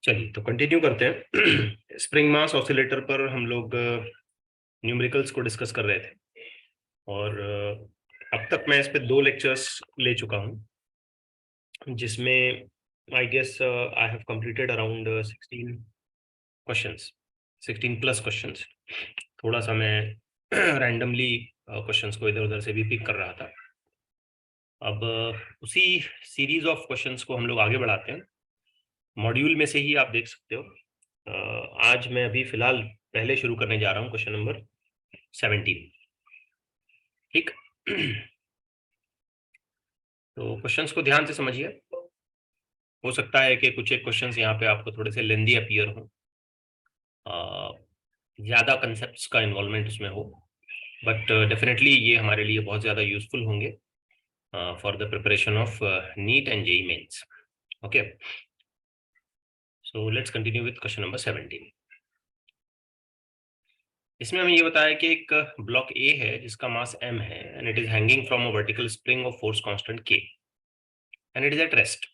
चलिए तो कंटिन्यू करते हैं। स्प्रिंग मास ऑसिलेटर पर हम लोग न्यूमेरिकल्स को डिस्कस कर रहे थे और अब तक मैं इस पे 2 लेक्चर्स ले चुका हूं, जिसमें I guess I have completed around 16 questions, 16 plus questions. थोड़ा सा मैं रैंडमली क्वेश्चंस को इधर उधर से भी पिक कर रहा था। अब उसी सीरीज ऑफ क्वेश्चंस को हम लोग आगे बढ़ाते हैं। मॉड्यूल में से ही आप देख सकते हो। आज मैं अभी फिलहाल पहले शुरू करने जा रहा हूँ क्वेश्चन नंबर 17। ठीक। तो क्वेश्चंस को ध्यान से समझिए। हो सकता है कि कुछ एक क्वेश्चंस यहाँ पे आपको थोड़े से लेंदी अपीयर हो, ज़्यादा कंसेप्ट्स का इन्वॉल्वमेंट उसमें हो, बट डेफिनेटली ये हमारे लिए बहुत ज़्यादा यूजफुल होंगे for the preparation of NEET and JEE mains. Okay, so let's continue with question number 17। इसमें हमें ये बताया कि एक ब्लॉक ए है जिसका मास m है and it is hanging from a vertical spring of force constant k and it is at rest.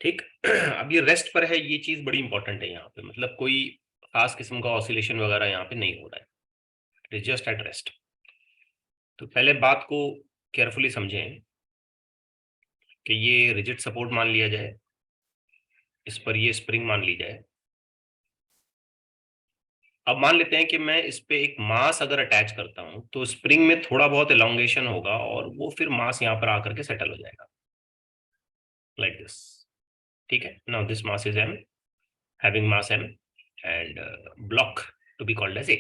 ठीक। अब ये रेस्ट पर है, ये चीज बड़ी इंपॉर्टेंट है यहाँ पे, मतलब कोई खास किस्म का ऑसिलेशन वगैरह यहाँ पे नहीं हो रहा है, it is just at rest. तो पहले बात को केयरफुली समझें कि ये रिजिड सपोर्ट मान लिया जाए, इस पर ये स्प्रिंग मान ली जाए। अब मान लेते हैं कि मैं इस पे एक मास अगर अटैच करता हूं तो स्प्रिंग में थोड़ा बहुत एलोंगेशन होगा और वो फिर मास यहाँ पर आकर के सेटल हो जाएगा लाइक दिस। ठीक है, now this mass is m, having mass m and block to be called as a।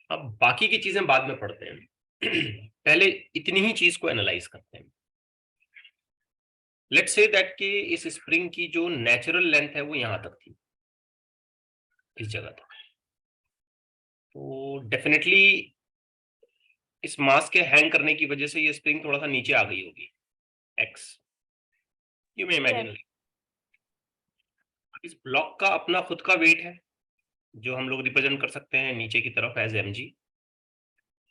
अब बाकी की चीजें बाद में पढ़ते हैं। पहले इतनी ही चीज को एनालाइज करते हैं। लेट्स से दैट कि इस स्प्रिंग की जो नेचुरल लेंथ है वो यहां तक थी, इस जगह तक। तो डेफिनेटली इस मास के हैंग करने की वजह से ये स्प्रिंग थोड़ा सा नीचे आ गई होगी, x। यू मे इमेजिन इस ब्लॉक का अपना खुद का वेट है जो हम लोग रिप्रेजेंट कर सकते हैं नीचे की तरफ एज mg,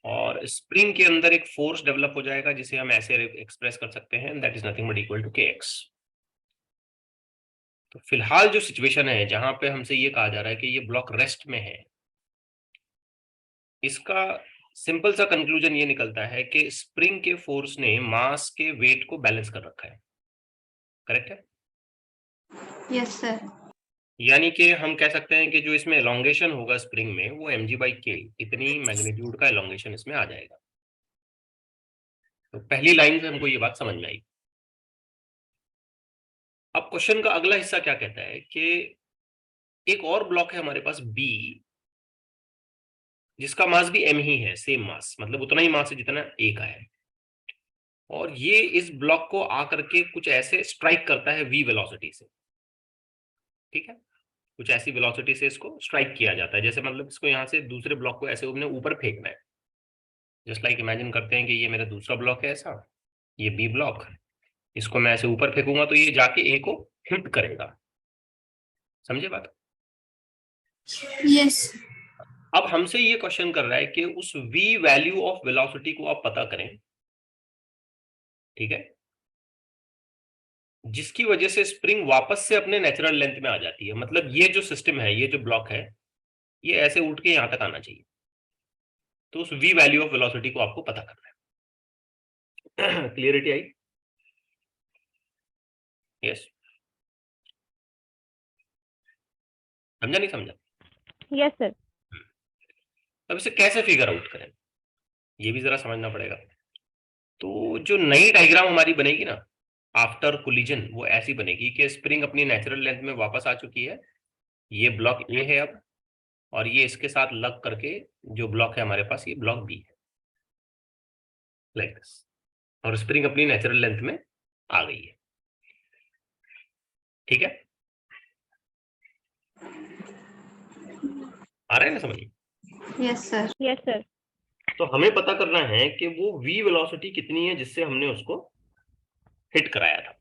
और स्प्रिंग के अंदर एक फोर्स डेवलप हो जाएगा जिसे हम ऐसे एक्सप्रेस कर सकते हैं, that is nothing but equal to kx। तो फिलहाल जो सिचुएशन है जहां पे हमसे ये कहा जा रहा है कि ये ब्लॉक रेस्ट में है, इसका सिंपल सा कंक्लूजन ये निकलता है कि स्प्रिंग के फोर्स ने मास के वेट को बैलेंस कर रखा है। करेक्ट है? Yes sir. यानी कि हम कह सकते हैं कि जो इसमें एलोंगेशन होगा स्प्रिंग में वो mg/k, इतनी मैग्नीट्यूड का एलोंगेशन इसमें आ जाएगा। तो पहली लाइन से हमको ये बात समझ में आई। अब क्वेश्चन का अगला हिस्सा क्या कहता है कि एक और ब्लॉक है हमारे पास B, जिसका मास भी m ही है, सेम मास, मतलब उतना ही मास है जितना A का है, और ये इस ब्लॉक को आकर के कुछ ऐसे स्ट्राइक करता है v वेलोसिटी से। ठीक है, कुछ ऐसी वेलोसिटी से इसको स्ट्राइक किया जाता है, जैसे मतलब इसको यहाँ से दूसरे ब्लॉक को ऐसे हमने ऊपर फेंकना है। जस्ट लाइक इमेजिन करते हैं कि ये मेरा दूसरा ब्लॉक है ऐसा, ये B ब्लॉक, इसको मैं ऐसे ऊपर फेंकूंगा तो ये जाके A को हिट करेगा। समझे बात? यस। अब हमसे ये क्वेश्चन कर रहा है कि उस v वैल्यू ऑफ वेलोसिटी को आप पता करें। ठीक है, जिसकी वजह से स्प्रिंग वापस से अपने नेचुरल लेंथ में आ जाती है, मतलब ये जो सिस्टम है, ये जो ब्लॉक है, ये ऐसे उठ के यहां तक आना चाहिए। तो उस v वैल्यू ऑफ वेलोसिटी को आपको पता करना है। क्लियरिटी आई? यस, समझा नहीं समझा? Yes sir. अब इसे कैसे फिगर आउट करें, ये भी जरा समझना पड़ेगा। तो जो नई डायग्राम हमारी बनेगी ना आफ्टर कोलिजन, वो ऐसी बनेगी कि स्प्रिंग अपनी नेचुरल लेंथ में वापस आ चुकी है, ये ब्लॉक ए है अब, और ये इसके साथ लग करके जो ब्लॉक है हमारे पास, ये ब्लॉक बी है, लाइक दिस, और स्प्रिंग अपनी नेचुरल लेंथ में आ गई है। ठीक है, आ रहा है ना समझ? Yes sir. Yes sir. तो हमें पता करना है कि वो v वेलोसिटी कितनी है जिससे हमने उसको हिट कराया था।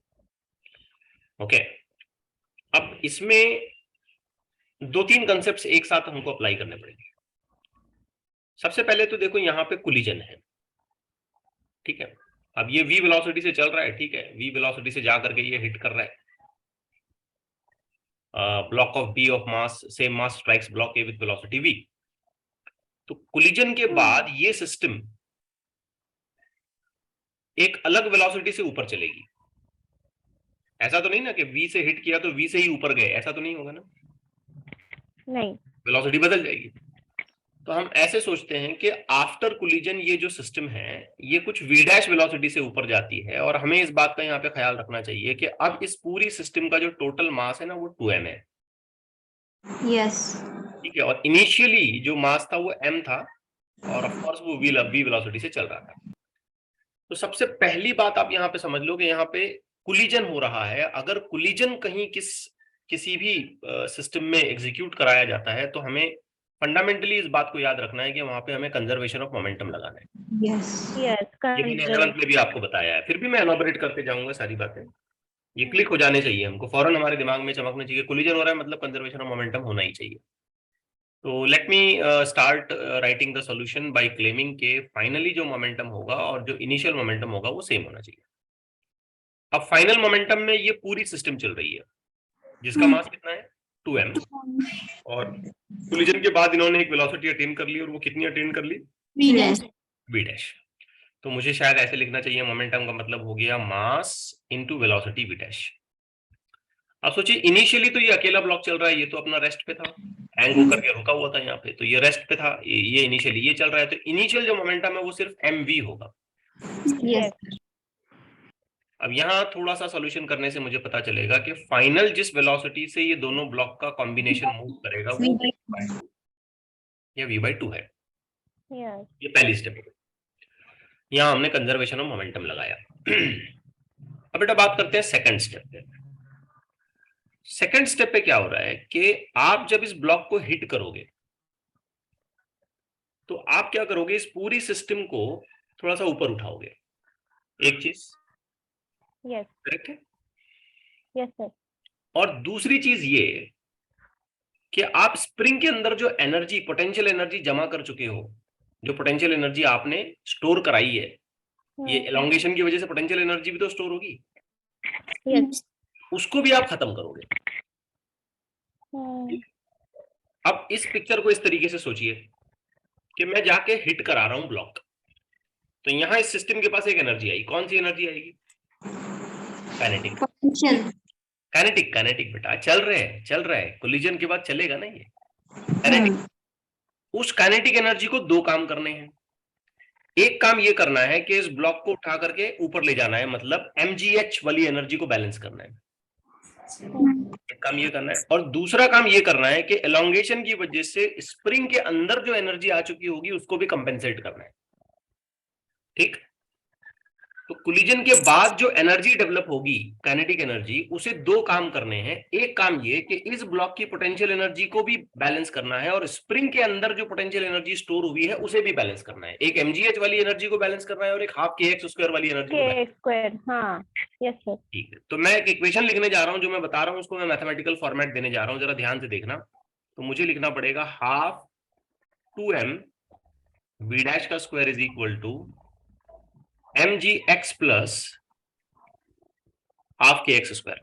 ओके, अब इसमें 2-3 कंसेप्ट एक साथ हमको अप्लाई करने पड़ेंगे। सबसे पहले तो देखो यहाँ पे कोलिजन है। ठीक है, अब ये v वेलोसिटी से चल रहा है, ठीक है, v वेलोसिटी से जा करके ये हिट कर रहा है, block of B of mass, same mass strikes block A with velocity V. तो कोलिजन के बाद ये सिस्टम एक अलग वेलोसिटी से ऊपर चलेगी। ऐसा तो नहीं ना कि V से हिट किया तो V से ही ऊपर गए, ऐसा तो नहीं होगा ना? नहीं, वेलोसिटी बदल जाएगी। तो हम ऐसे सोचते हैं कि आफ्टर कोलिजन ये जो सिस्टम है ये कुछ V डैश वेलोसिटी से ऊपर जाती है, और हमें इस बात का यहाँ पे ख्याल रखना चाहिए कि अब इस पूरी सिस्टम का जो टोटल मास है ना वो 2m है। Yes. ठीक है, और इनिशियली जो मास था वो m था, और ऑफ कोर्स वो v वेलोसिटी से चल रहा था। तो सबसे पहली बात आप यहाँ पे समझ लो कि यहाँ पे कोलिजन हो रहा है। अगर कोलिजन कहीं किसी भी सिस्टम में एग्जीक्यूट कराया जाता है तो हमें फंडामेंटली इस बात को याद रखना है कि वहां पे हमें कंजर्वेशन ऑफ मोमेंटम लगाना है। Yes. ये मैंने एलेवेंथ में भी आपको बताया है, फिर भी मैं एलाबोरेट करते जाऊंगा सारी बातें। ये क्लिक हो जाने चाहिए, हमको फौरन हमारे दिमाग में चमकना चाहिए, कोलिजन हो रहा है मतलब कंजर्वेशन ऑफ मोमेंटम होना ही चाहिए। तो let me start writing the solution bye claiming के फाइनली जो मोमेंटम होगा और जो इनिशियल मोमेंटम होगा वो सेम होना चाहिए। अब फाइनल मोमेंटम में ये पूरी सिस्टम चल रही है जिसका मास कितना है 2m, और कोलिजन के बाद इन्होंने एक वेलोसिटी अटेन कर ली, और वो कितनी अटेन कर ली? V dash. v dash. तो मुझे शायद ऐसे लिखना चाहिए, मोमेंटम का मतलब हो गया mass into velocity v dash. अब सोचिए इनिशियली तो ये अकेला ब्लॉक चल रहा है, ये तो अपना रेस्ट पे था, हैंग होकर के रुका हुआ था यहाँ पे, तो ये रेस्ट पे था, ये इनिशियली ये चल रहा है, तो इनिशियल जो मोमेंटम है वो सिर्फ mv होगा। Yes. अब यहाँ थोड़ा सा सॉल्यूशन करने से मुझे पता चलेगा कि फाइनल जिस वेलोसिटी से ये दोनों ब्लॉक का कॉम्बिनेशन मूव करेगा वो v/2 या v/2 है। Yes. ये पहली स्टेप है, यहाँ हमने कंजर्वेशन ऑफ मोमेंटम लगाया। अब बेटा बात करते हैं सेकंड स्टेप पे। सेकंड स्टेप पे क्या हो रहा है कि आप जब इस ब्लॉक को हिट करोगे तो आप क्या करोगे, इस पूरी सिस्टम को थोड़ा सा ऊपर उठाओगे। एक चीज Yes. करेक्ट है, Yes, sir. और दूसरी चीज ये कि आप स्प्रिंग के अंदर जो एनर्जी, पोटेंशियल एनर्जी जमा कर चुके हो, जो पोटेंशियल एनर्जी आपने स्टोर कराई है, ये एलोंगेशन की वजह से पोटेंशियल एनर्जी भी तो स्टोर होगी, Yes. उसको भी आप खत्म करोगे। अब इस पिक्चर को इस तरीके से सोचिए कि मैं जाके हिट करा रहा हूं ब्लॉक, तो यहां इस सिस्टम के पास एक एनर्जी आई, कौन सी एनर्जी आएगी? काइनेटिक। Potential. काइनेटिक, काइनेटिक बेटा, चल रहा है, कोलिजन के बाद चलेगा ना ये काइनेटिक। उस काइनेटिक एनर्जी को दो काम करने हैं। एक काम ये करना है कि इस ब्लॉक को उठा करके ऊपर ले जाना है, मतलब mgh वाली एनर्जी को बैलेंस करना है, एक काम ये करना है। और दूसरा काम ये करना है कि एलोंगेशन की वजह से स्प्रिंग के अंदर जो एनर्जी आ चुकी होगी उसको भी कंपेंसेट करना है। ठीक, तो कोलिजन के बाद जो एनर्जी डेवलप होगी, काइनेटिक एनर्जी, उसे दो काम करने हैं। एक काम ये कि इस ब्लॉक की पोटेंशियल एनर्जी को भी बैलेंस करना है, और स्प्रिंग के अंदर जो पोटेंशियल एनर्जी स्टोर हुई है उसे भी बैलेंस करना है। एक mgh वाली एनर्जी को बैलेंस करना है और एक हाफ kx स्क्वायर वाली एनर्जी को K square. हाँ. Yes, sir. ठीक है, तो मैं एक इक्वेशन लिखने जा रहा हूं, जो मैं बता रहा हूं उसको मैं मैथमेटिकल फॉर्मेट देने जा रहा हूं, जरा ध्यान से देखना। तो मुझे लिखना पड़ेगा हाफ 2m v डैश का square is equal to mgx plus half kx square.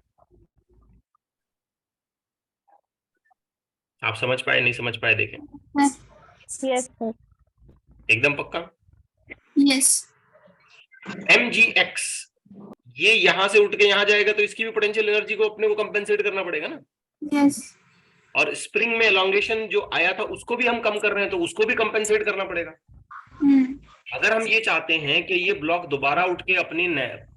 आप समझ पाए, नहीं समझ पाए देखें। Yes, sir. एकदम पक्का? Yes. mgx ये यहां से उठ के यहां जाएगा तो इसकी भी पोटेंशियल एनर्जी को अपने को कंपेंसेट करना पड़ेगा ना। Yes. और स्प्रिंग में एलोंगेशन जो आया था उसको भी हम कम कर रहे हैं, तो उसको भी कंपेंसेट करना पड़ेगा। अगर हम ये चाहते हैं कि ये ब्लॉक दोबारा उठ के अपनी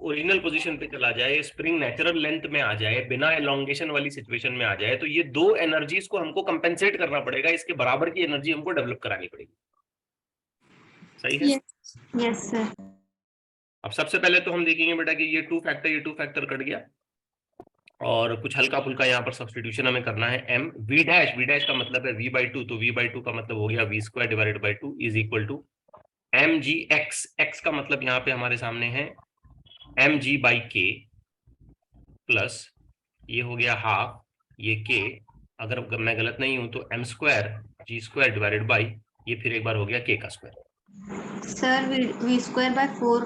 ओरिजिनल पोजीशन पे चला जाए, स्प्रिंग नेचुरल लेंथ में आ जाए, बिना एलोंगेशन वाली सिचुएशन में आ जाए, तो ये दो एनर्जीज को हमको कंपेंसेट करना पड़ेगा, इसके बराबर की एनर्जी हमको डेवलप करानी पड़ेगी। सही है? Yes, sir. अब सबसे पहले तो हम देखेंगे बेटा कि ये टू फैक्टर कट गया, और कुछ हल्का फुल्का यहाँ पर सब्स्टिट्यूशन हमें करना है। m v डैश का मतलब है v/2, तो v/2 का मतलब हो गया v square divided by 2 is equal to mgx। x का मतलब यहाँ पे हमारे सामने है mg बाई k प्लस ये हो गया हाफ ये k, अगर मैं गलत नहीं हूं तो m square g square divided by ये फिर एक बार हो गया k का square. Sir, V square by 4.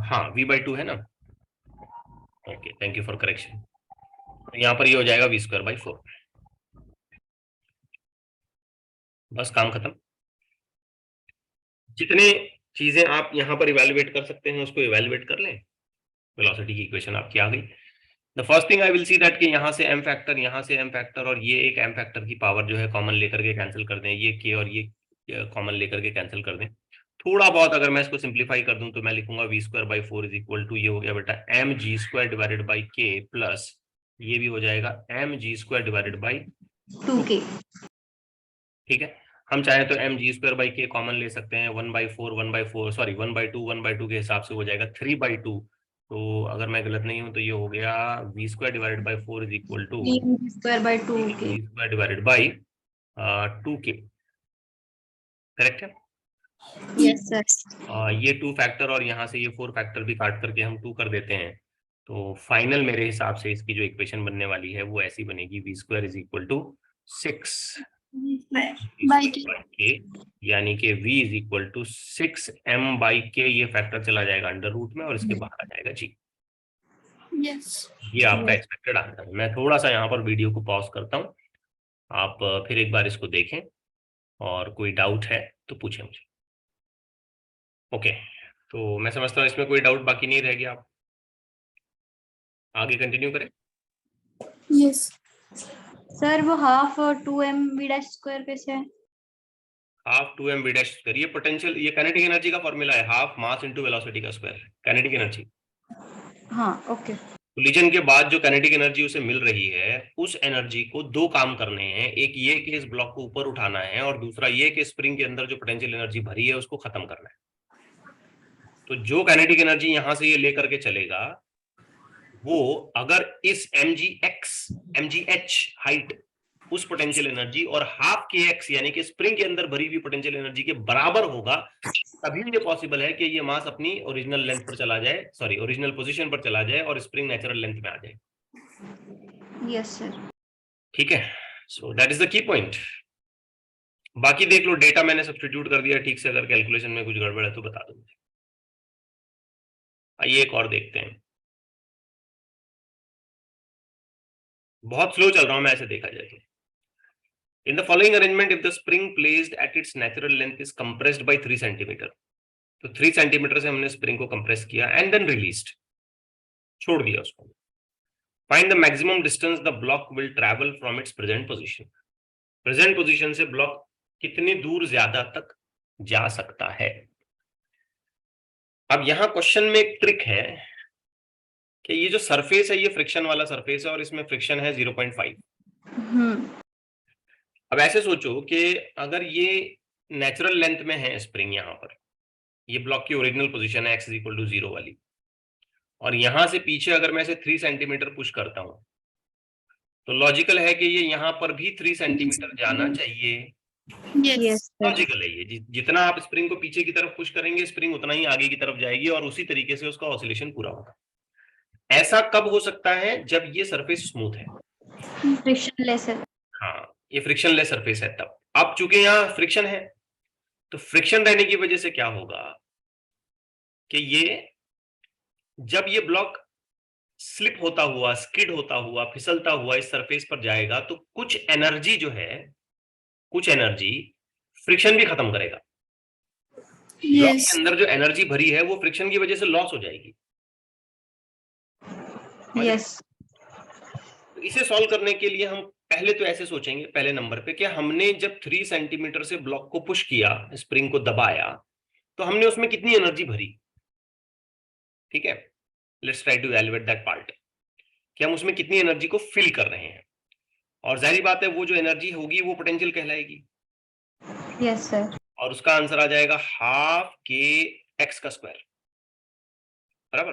हाँ v/2 है ना। Okay, thank you for correction. तो यहाँ पर ये हो जाएगा v²/4। बस काम खत्म। जितने चीजें आप यहाँ पर इवेल्युएट कर सकते हैं उसको इवेल्युएट कर लें, वेलोसिटी की इक्वेशन आपकी आ गई। The first thing I will see that कि यहाँ से m फैक्टर, यहाँ से m फैक्टर और ये एक m फैक्टर की पावर जो है कॉमन लेकर के कैंसिल कर दें, ये k और ये कॉमन लेकर के कैंसिल कर दें। थोड़ा बहुत अगर मैं इसको सिंप्लीफाई कर दूं तो मैं लिखूंगा v²/4 इज इक्वल टू, ये हो गया बेटा mg² divided by k plus ये भी हो जाएगा mg² डिवाइडेड बाई 2k। ठीक है। हम चाहे तो mg²/k कॉमन ले सकते हैं, 1/4 1/4 सॉरी 1/2 1/2 के हिसाब से हो जाएगा 3/2। तो अगर मैं गलत नहीं हूं तो ये हो गया v² divided by 4 is equal to mg²/2k। v² divided by 2k। Correct है। Yes sir. ये 2 फैक्टर और यहाँ से ये 4 फैक्टर भी काट करके हम 2 कर देते हैं, तो फाइनल मेरे हिसाब से इसकी जो इक्वेशन बनने वाली है वो ऐसी बनेगी, v² is equal to 6 k, यानी कि v is equal to 6m/k, ये फैक्टर चला जाएगा अंडर रूट में और इसके बाहर आ जाएगा जी। यस। ये आपका एक्सपेक्टेड आंसर है। मैं थोड़ा सा यहाँ पर वीडियो को पॉज करता हूँ, आप फिर एक बार इसको देखें और कोई डाउट है तो पूछें मुझे। ओके, तो मैं समझता हूँ इसमें कोई डाउट बाकी नहीं रह गया। आप आगे कंटिन्यू करें। यस सर, वो हाफ 2mv² कैसे है? हाफ 2mv², ये पोटेंशियल, ये काइनेटिक एनर्जी का फॉर्मूला है, हाफ मास इनटू वेलोसिटी का स्क्वायर, काइनेटिक एनर्जी। हाँ ओके। कोलिजन के बाद जो काइनेटिक एनर्जी उसे मिल रही है, उस एनर्जी को दो काम करने हैं, एक ये कि इस ब्लॉक को ऊपर उठाना है और दूसरा ये कि स्प्रिंग के अंदर जो पोटेंशियल एनर्जी भरी है उसको खत्म करना है। तो जो काइनेटिक एनर्जी यहां से ये लेकर के चलेगा वो अगर इस mgh हाइट उस पोटेंशियल एनर्जी और हाफ kx यानी कि स्प्रिंग के अंदर भरी हुई पोटेंशियल एनर्जी के बराबर होगा, तभी ये पॉसिबल है कि ये मास अपनी ओरिजिनल लेंथ पर चला जाए, सॉरी ओरिजिनल पोजीशन पर चला जाए और स्प्रिंग नेचुरल लेंथ में आ जाए। Yes sir. ठीक है, so that is the key point. बाकी देख लो, डेटा मैंने सब्स्टिट्यूट कर दिया ठीक से, अगर कैलकुलेशन में कुछ गड़बड़ है तो बता दो मुझे। आइए एक और देखते हैं। बहुत स्लो चल रहा हूं मैं ऐसे देखा जाए तो। In the following arrangement, if the spring placed at its natural length is compressed by 3 centimeter, तो 3 सेंटीमीटर से हमने स्प्रिंग को कंप्रेस किया एंड देन रिलीज्ड, छोड़ दिया उसको। Find the maximum distance the block will travel from its present position. Present position से block कितनी दूर ज्यादा तक जा सकता है। अब यहां क्वेश्चन में एक ट्रिक है कि ये जो सरफेस है ये फ्रिक्शन वाला सरफेस है और इसमें फ्रिक्शन है 0.5। अब ऐसे सोचो कि अगर ये नेचुरल लेंथ में है स्प्रिंग, यहाँ पर ये ब्लॉक की ओरिजिनल पोजीशन है x इक्वल टू 0 वाली, और यहां से पीछे अगर मैं इसे 3 सेंटीमीटर पुश करता हूं तो लॉजिकल है कि ये यहाँ पर भी 3 सेंटीमीटर जाना चाहिए। यस लॉजिकल है ये, जितना आप स्प्रिंग को पीछे की तरफ पुश करेंगे स्प्रिंग उतना ही आगे की तरफ जाएगी और उसी तरीके से उसका ऑसिलेशन पूरा होगा। ऐसा कब हो सकता है? जब ये सरफेस स्मूथ है, फ्रिक्शनलेस है। हाँ ये फ्रिक्शनलेस सरफेस है तब। अब चूंकि यहाँ फ्रिक्शन है तो फ्रिक्शन रहने की वजह से क्या होगा कि ये जब ये ब्लॉक स्लिप होता हुआ, स्किड होता हुआ, फिसलता हुआ इस सरफेस पर जाएगा तो कुछ एनर्जी जो है, कुछ एनर्जी फ्रिक्शन भी खत्म करेगा। ब्लॉक के अंदर जो एनर्जी भरी है वो फ्रिक्शन की वजह से लॉस हो जाएगी। यस। तो इसे सॉल्व करने के लिए हम पहले तो ऐसे सोचेंगे, पहले नंबर पे, कि हमने जब 3 सेंटीमीटर से ब्लॉक को पुश किया, स्प्रिंग को दबाया, तो हमने उसमें कितनी एनर्जी भरी। ठीक है, let's try to evaluate that part कि हम उसमें कितनी एनर्जी को फिल कर रहे हैं, और जाहिर बात है वो जो एनर्जी होगी वो पोटेंशियल कहलाएगी। Yes sir. और उसका आंसर आ जाएगा हाफ के एक्स का स्क्वायर, बराबर।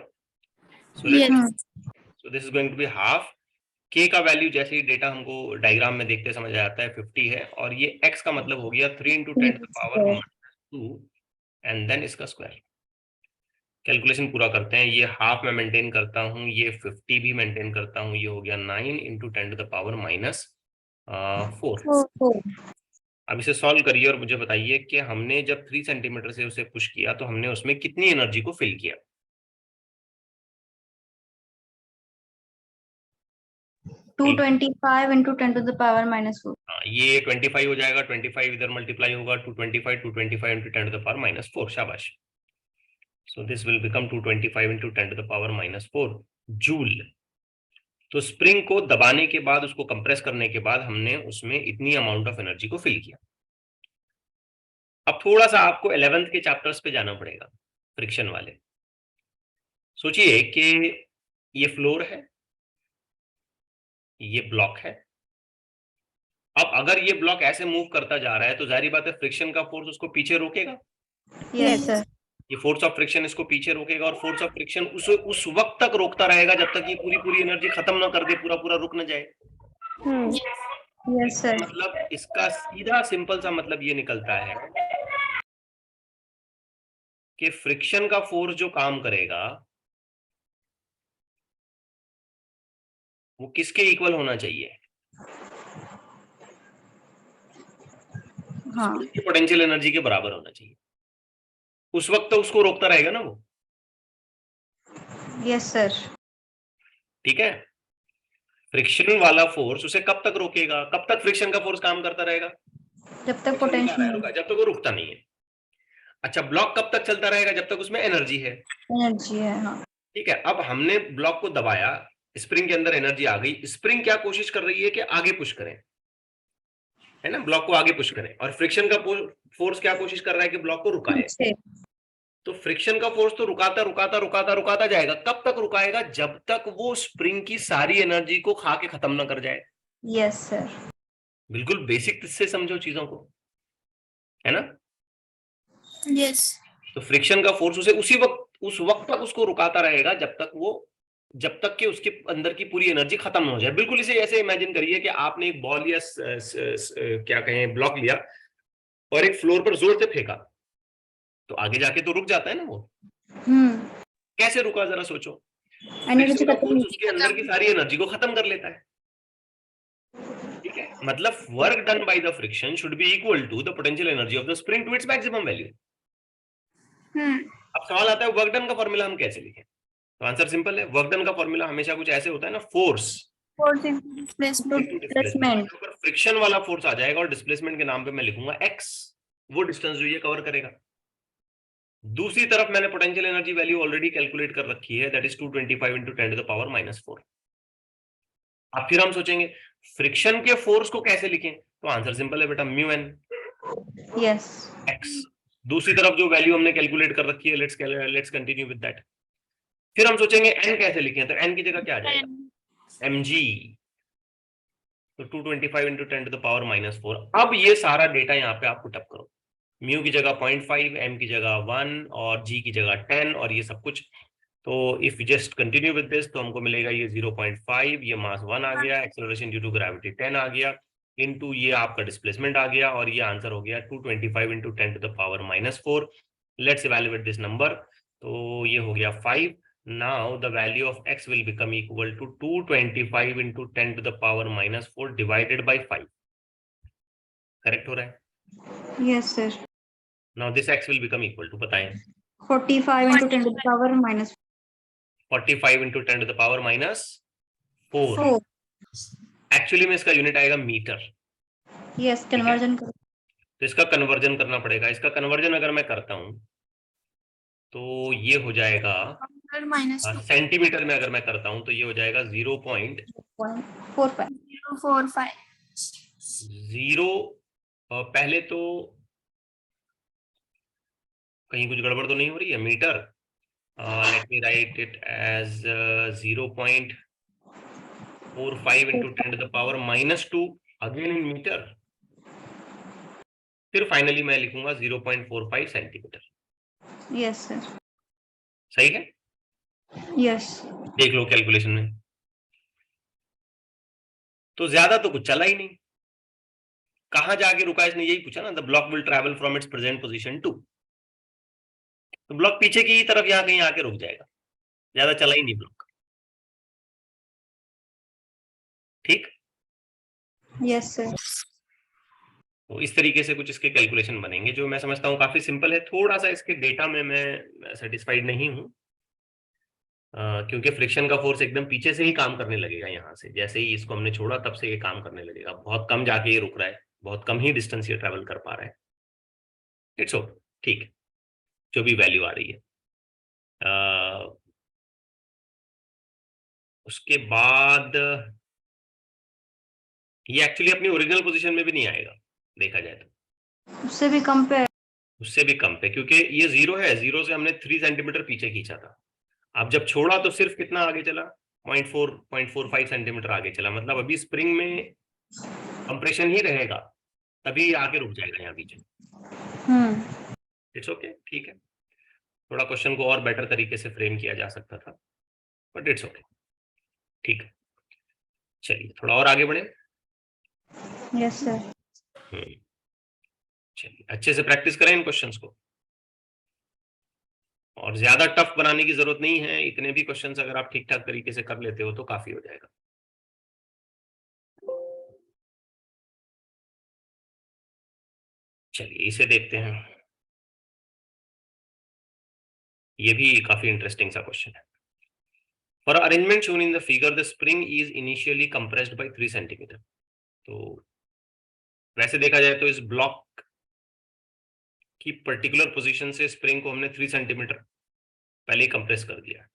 So this is going to be half k का वैल्यू, जैसे ही डेटा हमको डायग्राम में देखते समझ आता है 50 है, और ये x का मतलब हो गया 3 × 10⁻2 एंड देन इसका स्क्वायर। कैलकुलेशन पूरा करते हैं। ये हाफ में मेंटेन करता हूं, ये 50 भी मेंटेन करता हूं, ये हो गया 9 × 10⁻⁻4। अब इसे सॉल्व करिए और मुझे बताइए कि हमने जब 3 सेंटीमीटर से उसे पुश किया तो हमने उसमें कितनी एनर्जी को फिल किया। 225 into 10 to the power minus 4. हाँ, ये 25 हो जाएगा, 25 इधर मल्टीप्लाई होगा, 225 into 10 to the power minus 4. शाबाश. So this will become 225 into 10 to the power minus 4 joule. तो स्प्रिंग को दबाने के बाद, उसको कंप्रेस करने के बाद हमने उसमें इतनी अमाउंट ऑफ एनर्जी को फिल किया. अब थोड़ा सा आपको 11th के चैप्टर्स पे जाना पड़ेगा, फ्रिक्शन वाले. सोचिए कि ये फ्लोर है, ये ब्लॉक है. अब अगर ये ब्लॉक ऐसे मूव करता जा रहा है तो जाहिर बात है फ्रिक्शन का फोर्स उसको पीछे रोकेगा. Yes, sir. ये फोर्स ऑफ फ्रिक्शन इसको पीछे रोकेगा, और फोर्स ऑफ फ्रिक्शन उस वक्त तक रोकता रहेगा जब तक ये पूरी एनर्जी खत्म ना कर दे, पूरा रुक ना जाए. Yes, sir. मतलब इसका सीधा सिंपल सा मतलब ये निकलता है कि फ्रिक्शन का फोर्स जो काम करेगा वो किसके इक्वल होना चाहिए? हाँ. पोटेंशियल एनर्जी के बराबर होना चाहिए. उस वक्त तो उसको रोकता रहेगा ना वो. Yes, sir. ठीक है. फ्रिक्शन वाला फोर्स उसे कब तक रोकेगा? कब तक फ्रिक्शन का फोर्स काम करता रहेगा? जब तक पोटेंशियल, जब तक वो रुकता नहीं है. अच्छा, ब्लॉक कब तक चलता रहेगा? जब तक उसमें एनर्जी है. एनर्जी है. हाँ. ठीक है. अब हमने ब्लॉक को दबाया, स्प्रिंग के अंदर एनर्जी आ गई. स्प्रिंग क्या कोशिश कर रही है कि आगे पुश करें, है ना, ब्लॉक को आगे पुश करें. और फ्रिक्शन का फोर्स क्या कोशिश कर रहा है कि ब्लॉक को रुकाए. तो फ्रिक्शन का फोर्स तो रुकाता जाएगा. कब तक रुकाएगा? जब तक वो स्प्रिंग की सारी एनर्जी को खा के खत्म ना कर जाए. Yes sir. बिल्कुल बेसिक से समझो चीजों को, है ना. यस. तो फ्रिक्शन का फोर्स उसे उस वक्त तक उसको रुकाता रहेगा जब तक कि उसके अंदर की पूरी एनर्जी खत्म हो जाए. बिल्कुल इसे ऐसे इमेजिन करिए कि आपने एक बॉल या क्या कहें ब्लॉक लिया और एक फ्लोर पर जोर से फेंका, तो आगे जाके तो रुक जाता है ना वो. कैसे रुका जरा सोचो. एनर्जी उसके अंदर की सारी एनर्जी को खत्म कर लेता है. ठीक है. मतलब work done by the friction should be equal to the potential energy of the spring to its maximum value. अब सवाल आता है वर्क डन का फॉर्मूला हम कैसे लिखें. तो आंसर सिंपल है. वर्क डन का फॉर्मूला हमेशा कुछ ऐसे होता है ना, फोर्स डिस्प्लेसमेंट. फ्रिक्शन वाला फोर्स आ जाएगा और डिस्प्लेसमेंट के नाम पे मैं लिखूंगा x, वो डिस्टेंस जो ये कवर करेगा. दूसरी तरफ मैंने potential energy value already calculate कर रखी है, that is 225 into 10 to the power minus 4. अब फिर हम सोचेंगे फ्रिक्शन के फोर्स को कैसे लिखें. तो आंसर सिंपल है बेटा, म्यू एन. यस. x. दूसरी तरफ जो वैल्यू हमने कैलकुलेट कर रखी है, लेट्स कंटिन्यू विद दैट. फिर हम सोचेंगे n कैसे लिखें. तो n की जगह क्या आ जाएगा? mg. तो 225 into 10 to the power minus 4. अब ये सारा डेटा यहाँ पे आप पुटअप करो. म्यू की जगह 0.5, m की जगह 1 और g की जगह 10 और ये सब कुछ. तो if just continue with this तो हमको मिलेगा ये 0.5, ये मास 1 आ गया, एक्सेलरेशन ड्यू टू ग्रेविटी 10 आ गया, इनटू ये आपका डिस्प्लेसमेंट आ गया, और ये आंसर हो गया 225 into 10 to the power minus 4. Let's evaluate this number. तो ये हो गया 5. Now the value of x will become equal to 225 into 10 to the power minus 4 divided by 5. Correct हो रहा है? Yes sir. Now this x will become equal to, बताएं. 45 into 10 to the power minus 45 into 10 to the power minus 4. 4. Actually में इसका unit आएगा metre. Yes, conversion कर. तो इसका कन्वर्जन करना पड़ेगा. इसका कन्वर्जन अगर मैं करता हूं तो ये हो जाएगा सेंटीमीटर में. अगर मैं करता हूं तो ये हो जाएगा 0.45. 0. पहले तो कहीं कुछ गड़बड़ तो नहीं हो रही है. Metre, let me write it as 0.45 into 10 to the power minus 2 again in metre. फिर फाइनली मैं लिखूंगा 0.45 सेंटीमीटर. Yes sir. सही है? यस. देख लो कैलकुलेशन में. तो ज्यादा तो कुछ चला ही नहीं. कहां जाके रुका इसने यही पूछा ना. The block will travel from its present position to. तो ब्लॉक पीछे की तरफ यहां कहीं आके रुक जाएगा. ज्यादा चला ही नहीं ब्लॉक. ठीक. Yes sir. तो इस तरीके से कुछ इसके कैलकुलेशन बनेंगे जो मैं समझता हूँ काफी सिंपल है. थोड़ा सा इसके डेटा में मैं सेटिस्फाइड नहीं हूँ. क्योंकि फ्रिक्शन का फोर्स एकदम पीछे से ही काम करने लगेगा। यहाँ से जैसे ही इसको हमने छोड़ा तब से ये काम करने लगेगा। बहुत कम जाके ये रुक रहा है, बहुत कम ही डिस्टेंस ये ट्रेवल कर पा रहा है। इट्स ओके, ठीक है, जो भी वैल्यू आ रही है। उसके बाद ये एक्चुअली अपनी ओरिजिनल पोजीशन में भी नहीं आएगा, देखा जाए तो उससे भी कम पे। उससे भी कम पे, क्योंकि ये 0 है, 0 से हमने 3 सेंटीमीटर पीछे खींचा था। अब जब छोड़ा तो सिर्फ कितना आगे चला, 0.45 सेंटीमीटर आगे चला। मतलब अभी स्प्रिंग में कंप्रेशन ही रहेगा, तभी आके रुक जाएगा यहाँ पीछे। इट्स ओके, ठीक है। थोड़ा क्वेश्चन को और बेटर तरीके से फ्रेम किया जा सकता था, बट इट्स ओके, ठीक है। चलिए थोड़ा और आगे बढ़े। Yes sir. चलिए अच्छे से प्रैक्टिस करें इन क्वेश्चंस को, और ज्यादा टफ बनाने की जरूरत नहीं है। इतने भी क्वेश्चंस अगर आप ठीक ठाक तरीके से कर लेते हो तो काफी हो जाएगा। चलिए इसे देखते हैं, ये भी काफी इंटरेस्टिंग सा क्वेश्चन है। For arrangement shown in the figure the spring is initially compressed by 3 centimetre. तो वैसे देखा जाए तो इस ब्लॉक की पर्टिकुलर पोजीशन से स्प्रिंग को हमने 3 सेंटीमीटर पहले ही कंप्रेस कर दिया।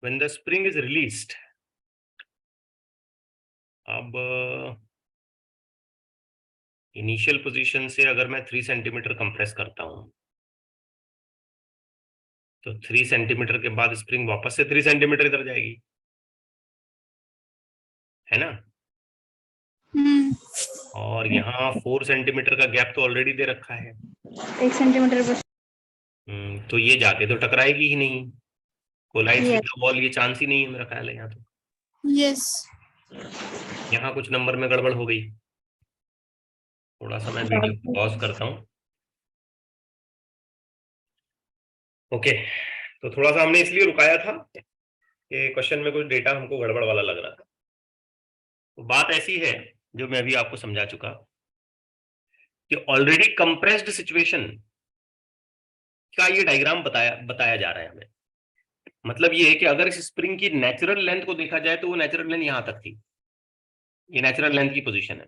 When the spring is released, अब इनिशियल पोजीशन से अगर मैं 3 सेंटीमीटर कंप्रेस करता हूं तो 3 सेंटीमीटर के बाद स्प्रिंग वापस से 3 सेंटीमीटर इधर जाएगी, है ना। और यहाँ 4 सेंटीमीटर का गैप तो ऑलरेडी दे रखा है, 1 सेंटीमीटर बस। तो ये जाके तो टकराएगी ही नहीं, collide Yes. With the wall, ये चांस ही नहीं है मेरा ख्याल है यहाँ तो। यस यहाँ कुछ नंबर में गड़बड़ हो गई। थोड़ा सा मैं वीडियो को पॉज करता हूँ। ओके, तो थोड़ा सा हमने इसलिए रुकाया था कि क्वेश्चन में कुछ डेटा हमको गड़बड़ वाला लग रहा था। तो बात ऐसी है, जो मैं अभी आपको समझा चुका, कि ऑलरेडी कंप्रेस्ड सिचुएशन का ये डायग्राम बताया जा रहा है हमें। मतलब ये है कि अगर इस स्प्रिंग की नेचुरल लेंथ को देखा जाए तो वो नेचुरल लेंथ यहां तक थी, ये नेचुरल लेंथ की पोजीशन है।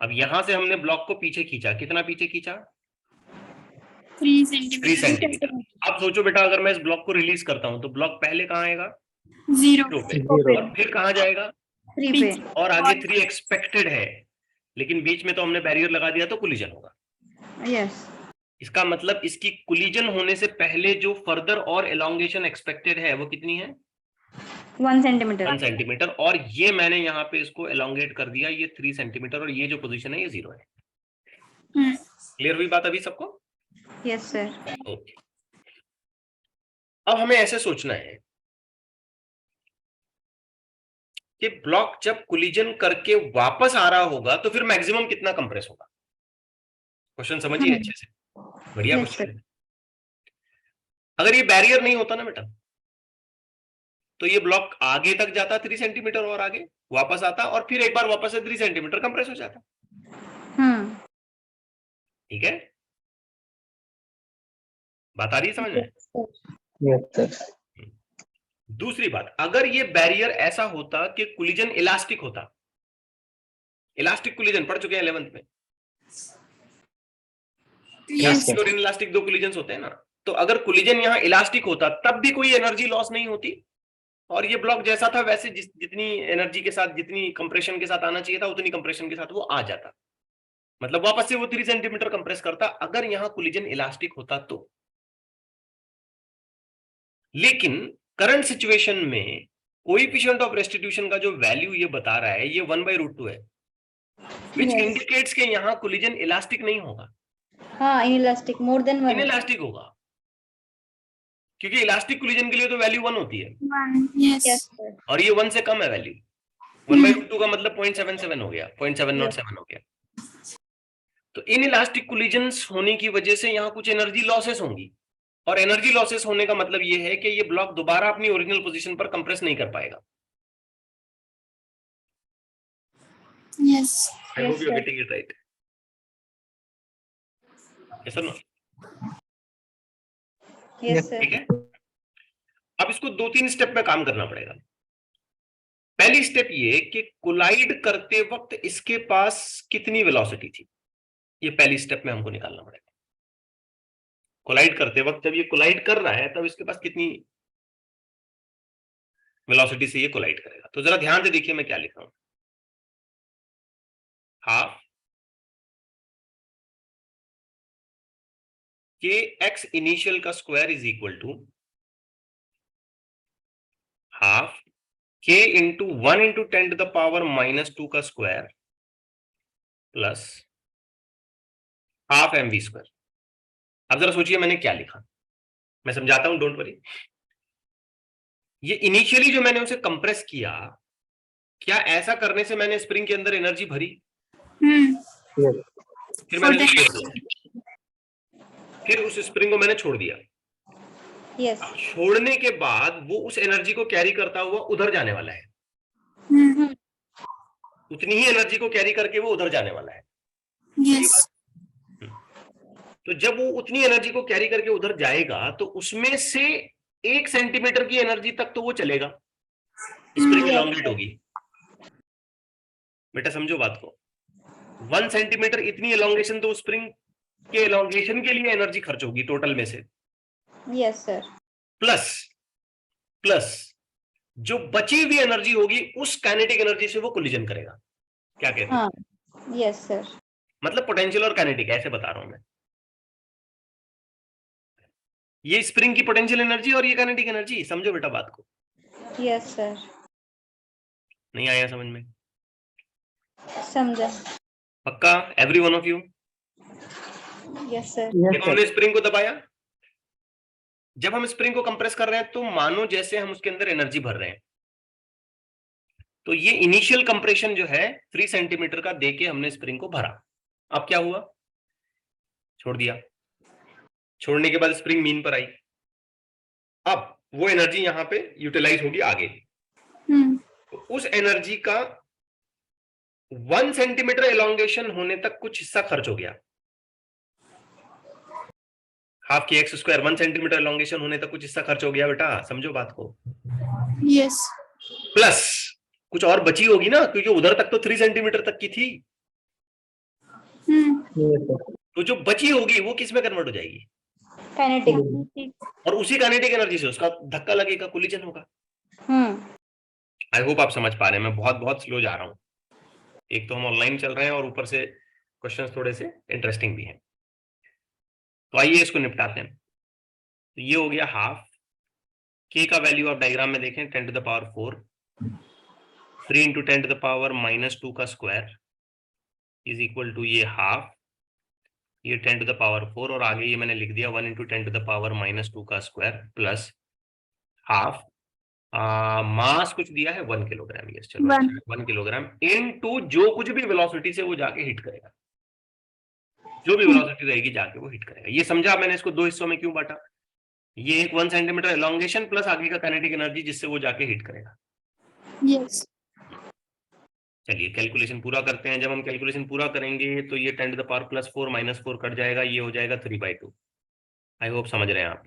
अब यहां से हमने ब्लॉक को पीछे खींचा, कितना पीछे खींचा, 3 3 सेंटीमीटर। अब सोचो बेटा, अगर मैं इस ब्लॉक को रिलीज करता हूं तो ब्लॉक पहले कहां आएगा, 0 पे, और फिर कहां जाएगा, 3 पे। और आगे 3 एक्सपेक्टेड है, लेकिन बीच में तो हमने बैरियर लगा दिया तो कोलिजन होगा। यस। इसका मतलब इसकी कोलिजन होने से पहले जो फर्दर और एलोंगेशन एक्सपेक्टेड है वो कितनी है, 1 सेंटीमीटर। 1 सेंटीमीटर। और ये मैंने यहाँ पे इसको एलोंगेट कर दिया, ये 3 सेंटीमीटर, और ये जो पोजीशन है ये 0 है। क्लियर हुई बात अभी सबको? Yes sir. ओके, अब हमें ऐसे सोचना है कि ब्लॉक जब कोलिजन करके वापस आ रहा होगा तो फिर मैक्सिमम कितना कंप्रेस होगा। क्वेश्चन समझिए अच्छे से, बढ़िया Yes, क्वेश्चन है। अगर ये बैरियर नहीं होता ना बेटा, तो ये ब्लॉक आगे तक जाता 3 सेंटीमीटर और आगे वापस आता, और फिर एक बार वापस से 3 सेंटीमीटर कंप्रेस हो जाता। ठीक है, बात आ रही है समझ में? दूसरी बात, अगर ये बैरियर ऐसा होता कि कोलिजन इलास्टिक होता, इलास्टिक कोलिजन पढ़ चुके हैं 11th में, इलास्टिक और इनइलास्टिक 2 कोलिजन्स होते हैं ना। तो अगर कोलिजन यहाँ इलास्टिक होता तब भी कोई एनर्जी लॉस नहीं होती, और ये ब्लॉक जैसा था वैसे जितनी एनर्जी के साथ, जितनी कंप्रेशन के साथ आना चाहिए था उतनी कंप्रेशन के साथ वो आ जाता। मतलब वापस से वो 3 सेंटीमीटर कंप्रेस करता अगर यहाँ कोलिजन इलास्टिक होता तो। लेकिन करंट सिचुएशन में कोएफिशिएंट ऑफ रेस्टिट्यूशन का जो वैल्यू ये बता रहा है ये 1/√2 है, विच इंडिकेट्स के यहाँ कोलिजन इलास्टिक नहीं होगा। हाँ, इनइलास्टिक, मोर देन 1। इनइलास्टिक होगा, क्योंकि इलास्टिक कोलिजन के लिए तो वैल्यू 1 होती है, यस सर। और ये 1 से कम है वैल्यू। 1/√2 का मतलब 0.77 हो गया, 0.707 हो गया। तो इनइलास्टिक कोलिजन्स होने की वजह से यहाँ कुछ एनर्जी लॉसेस होंगी, और एनर्जी लॉसेस होने का मतलब ये है कि ये ब्लॉक दोबारा अपनी ओरिजिनल पोजीशन पर कंप्रेस नहीं कर पाएगा। Yes I hope you are getting it right. Yes sir, no? Yes sir. ठीक है, अब इसको 2-3 स्टेप में काम करना पड़ेगा। पहली स्टेप ये कि कोलाइड करते वक्त इसके पास कितनी वेलोसिटी थी, ये पहली स्टेप में हमको निकालना पड़ेगा। कोलाइड करते वक्त जब ये कोलाइड कर रहा है तब इसके पास कितनी वेलोसिटी से ये कोलाइड करेगा। तो जरा ध्यान से देखिए मैं क्या लिख रहा हूं। हाफ के एक्स इनिशियल का square is equal to half k into 1 into 10 to the power -2 का square plus half mv square. अब जरा सोचिए मैंने क्या लिखा, मैं समझाता हूं, डोंट वरी। ये इनिशियली जो मैंने उसे कंप्रेस किया, क्या ऐसा करने से मैंने स्प्रिंग के अंदर एनर्जी भरी? फिर मैंने उसे छोड़ दिया, फिर उस स्प्रिंग को मैंने छोड़ दिया। यस छोड़ने के बाद वो उस एनर्जी को कैरी करता हुआ उधर जाने वाला है, उतनी ही एनर्जी को कैरी करके वो उधर जाने वाला है। यस तो जब वो उतनी एनर्जी को कैरी करके उधर जाएगा तो उसमें से 1 सेंटीमीटर की एनर्जी तक तो वो चलेगा, स्प्रिंग एलोंगेट होगी। बेटा समझो बात को, 1 सेंटीमीटर इतनी एलोंगेशन तो स्प्रिंग के एलोंगेशन के लिए एनर्जी खर्च होगी टोटल में से, यस सर, प्लस जो बची हुई एनर्जी होगी उस काइनेटिक एनर्जी से वो कोलिजन करेगा। क्या कहते हैं? हाँ यस सर, मतलब पोटेंशियल और काइनेटिक ऐसे बता रहा हूं मैं। ये स्प्रिंग की पोटेंशियल एनर्जी और ये काइनेटिक एनर्जी, समझो बेटा बात को। यस सर, नहीं आया समझ में? समझा। पक्का every one of you? Yes sir, देखो हमने स्प्रिंग को दबाया, जब हम स्प्रिंग को कंप्रेस कर रहे हैं तो मानो जैसे हम उसके अंदर एनर्जी भर रहे हैं। तो ये इनिशियल कंप्रेशन जो है 3 सेंटीमीटर का देके हमने स्प्रिंग को भरा। अब क्या हुआ? छोड़ दिया। छोड़ने के बाद स्प्रिंग मीन पर आई। अब वो एनर्जी यहां पे यूटिलाइज होगी आगे। तो उस एनर्जी का 1 सेंटीमीटर एलोंगेशन होने तक कुछ हिस्सा खर्च हो गया। हाफ के एक्स स्क्वायर 1 सेंटीमीटर एलोंगेशन होने तक कुछ हिस्सा खर्च हो गया बेटा, समझो बात को। यस प्लस कुछ और बची होगी ना, क्योंकि उधर तक तो 3 सेंटीमीटर तक की थी। तो जो बची होगी वो किस में कन्वर्ट हो जाएगी? काइनेटिक। और उसी काइनेटिक एनर्जी से उसका धक्का लगेगा, कोलिजन होगा। आई होप आप समझ पा रहे हैं, मैं बहुत बहुत स्लो जा रहा हूं। एक तो हम ऑनलाइन चल रहे हैं और ऊपर से क्वेश्चंस थोड़े से इंटरेस्टिंग भी हैं। तो आइए इसको निपटाते हैं। तो ये हो गया हाफ के का वैल्यू आप डायग्राम में देखें 10 to the power 4, 3 into 10 to the power -2 का स्क्वायर इज इक्वल टू ये हाफ, ये 10 टू द पावर 4 और आगे ये मैंने लिख दिया 1 इंटू 10 टू द पावर -2 का स्क्वायर प्लस हाफ मास कुछ दिया है 1 किलोग्राम। यस चलो 1 किलोग्राम इनटू जो कुछ भी वेलोसिटी से वो जाके हिट करेगा, जो भी वेलोसिटी रहेगी जाके वो हिट करेगा। ये समझा मैंने इसको दो हिस्सों में क्यों बांटा? ये एक 1 सेंटीमीटर एलोंगेशन प्लस आगे का काइनेटिक एनर्जी जिससे वो जाके हिट करेगा। यस चलिए कैलकुलेशन पूरा करते हैं। जब हम कैलकुलेशन पूरा करेंगे तो ये 10 टू द पावर +4 -4 कट जाएगा, ये हो जाएगा 3/2। आई होप समझ रहे हैं आप।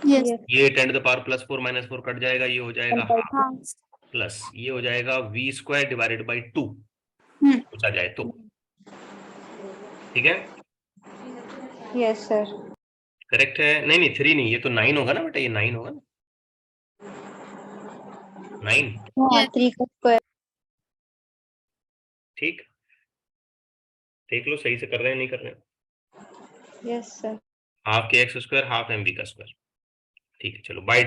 यस ये 10 टू द पावर +4 -4 कट जाएगा, ये हो जाएगा हाफ प्लस ये हो जाएगा v² डिवाइडेड बाई 2 पूछा जाए तो। ठीक है, यस सर, करेक्ट है? नहीं 3 नहीं, ये तो 9 होगा ना बेटा, ये 9 होगा ना, 9। हाँ 3 का स्क्वायर। ठीक, देख लो सही से कर रहे हैं नहीं कर रहे हैं। यस सर, हाफ के एक्स स्क्वायर हाफ mv का स्क्वायर। ठीक है चलो, बाई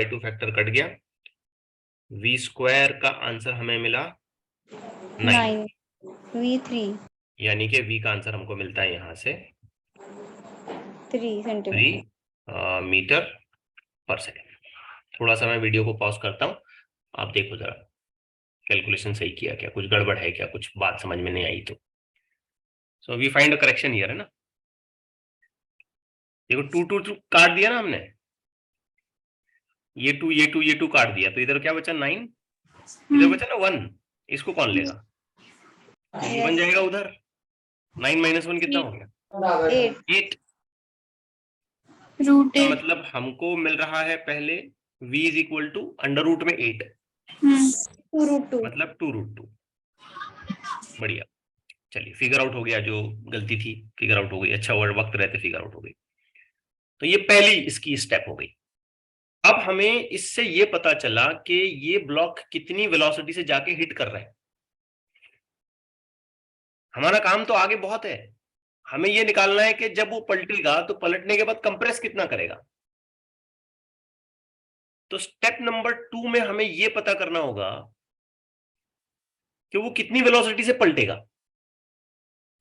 टू फैक्टर कट गया, v² का आंसर हमें मिला 9, v3 यानी कि v का आंसर हमको मिलता है यहाँ से 3 सेंटीमीटर 3 मीटर पर सेकेंड। थोड़ा सा मैं वीडियो को पॉज करता हूँ, आप देखो जरा कैलकुलेशन सही किया क्या, कुछ गड़बड़ है क्या, कुछ बात समझ में नहीं आई तो। So we find a correction here, है ना। देखो 2 काट दिया ना हमने, ये 2 काट दिया, तो इधर क्या बचा 9, इधर बचा ना 1, इसको कौन लेगा? ये बन जाएगा उधर। 9 - 1 कितना हो गया? 8। √8 मतलब हमको मिल रहा है पहले v is equal to under root में 8 2√2 मतलब 2√2। बढ़िया, चलिए फिगर आउट हो गया, जो गलती थी फिगर आउट हो गई। अच्छा वर्ड, वक्त रहते फिगर आउट हो गई। तो ये पहली इसकी स्टेप हो गई। अब हमें इससे ये पता चला कि ये ब्लॉक कितनी वेलोसिटी से जाके हिट कर रहा है। हमारा काम तो आगे बहुत है, हमें ये निकालना है कि जब वो पलटेगा तो पलटने के बाद कंप्रेस कितना करेगा। तो स्टेप नंबर 2 में हमें ये पता करना होगा कि वो कितनी वेलोसिटी से पलटेगा।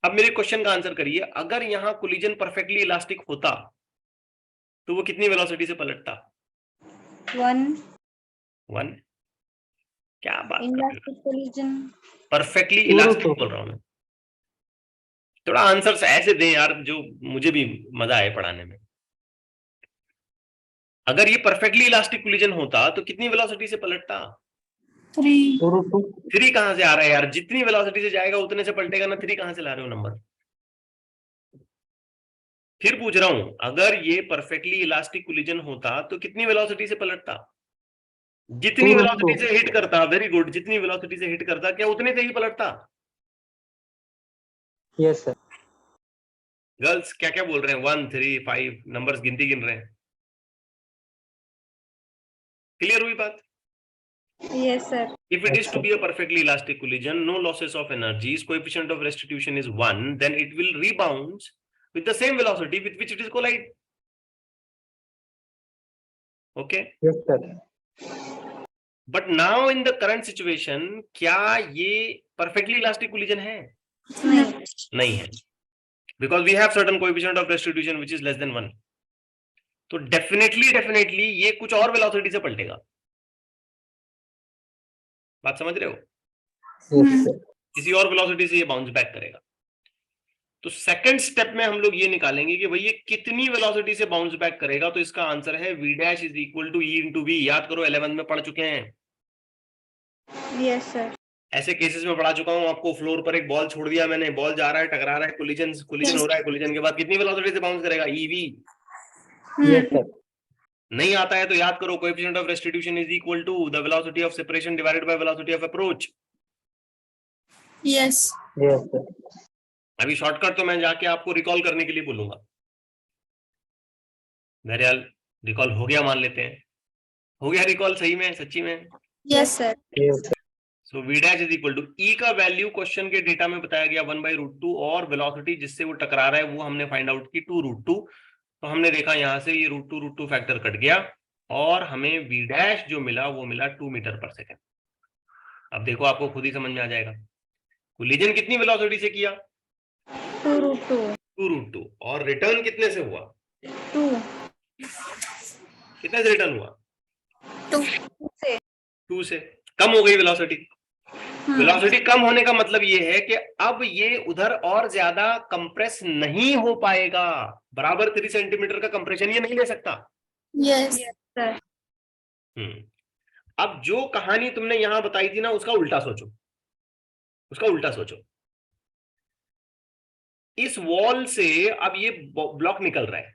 अब मेरे क्वेश्चन का आंसर करिए, अगर यहां कोलिजन परफेक्टली इलास्टिक होता तो वो कितनी वेलोसिटी से पलटता? 1। क्या बात कर रहे हो, इलास्टिक कोलिजन। परफेक्टली इलास्टिक बोल रहा हूं मैं। थोड़ा आंसर्स ऐसे दें यार जो मुझे भी मजा आए पढ़ाने में। अगर ये परफेक्टली इलास्टिक कोलिजन होता तो कितनी वेलोसिटी से पलटता? 3 कहां से आ रहा है यार? जितनी वेलोसिटी से जाएगा उतने से पलटेगा ना। 3 कहां से ला रहे हो नंबर? फिर पूछ रहा हूं, अगर ये परफेक्टली इलास्टिक कोलिजन होता तो कितनी वेलोसिटी से पलटता? जितनी वेलोसिटी से हिट करता। वेरी गुड, जितनी वेलोसिटी से हिट करता क्या उतने से ही पलटता? Yes sir. गर्ल्स क्या क्या बोल रहे हैं? 1 3 5 नंबर्स गिनती गिन रहे हैं। क्लियर हुई बात? Yes, sir. If it is to be a perfectly elastic collision, no losses of energies, coefficient of restitution is 1, then it will rebound with the same velocity with which it is collide. Okay? Yes sir. But now in the current situation, क्या ये perfectly elastic collision है? नहीं है, because we have certain coefficient of restitution which is less than 1. तो definitely ये कुछ और velocity से पलटेगा। बात समझ रहे हो? Yes sir. किसी और वेलोसिटी से ये बाउंस बैक करेगा। तो सेकंड स्टेप में हम लोग ये निकालेंगे कि भाई ये कितनी वेलोसिटी से बाउंस बैक करेगा। तो इसका आंसर है v dash is equal to e into v. याद करो 11th में पढ़ चुके हैं। Yes, sir. ऐसे केसेस में पढ़ा चुका हूं आपको। फ्लोर पर एक बॉल छोड़ दिया मैंने, बॉल जा रहा है, टकरा रहा है, कोलिजन हो रहा है। कोलिजन के बाद कितनी वेलोसिटी से बाउंस करेगा? ev। Yes sir. नहीं आता है तो याद करो, coefficient of restitution is equal to the velocity of separation divided by velocity of approach. Yes. Yes sir. अभी शॉर्टकट तो मैं जाके आपको रिकॉल करने के लिए बोलूंगा। बहरहाल रिकॉल हो गया मान लेते हैं। हो गया रिकॉल सही में, सच्ची में? Yes, sir. Yes sir. So v dash is equal to e का वैल्यू क्वेश्चन के डेटा में बताया गया 1/√2 और वेलोसिटी जिससे वो टकरा रहा है वो हमने फाइंड आउट की 2√2। तो हमने देखा यहां से ये √2 फैक्टर कट गया और हमें v डैश जो मिला वो मिला 2 मीटर पर सेकेंड। अब देखो आपको खुद ही समझ में आ जाएगा कोलिजन कितनी वेलोसिटी से किया? 2√2 और रिटर्न कितने से हुआ? 2 कितने से रिटर्न हुआ? से 2 से। कम हो गई वेलोसिटी। वेलोसिटी कम होने का मतलब ये है कि अब ये उधर और ज्यादा कंप्रेस नहीं हो पाएगा। बराबर 3 सेंटीमीटर का कंप्रेशन ये नहीं ले सकता। Yes. sir. अब जो कहानी तुमने यहां बताई थी ना उसका उल्टा सोचो। उसका उल्टा सोचो। इस वॉल से अब ये ब्लॉक निकल रहा है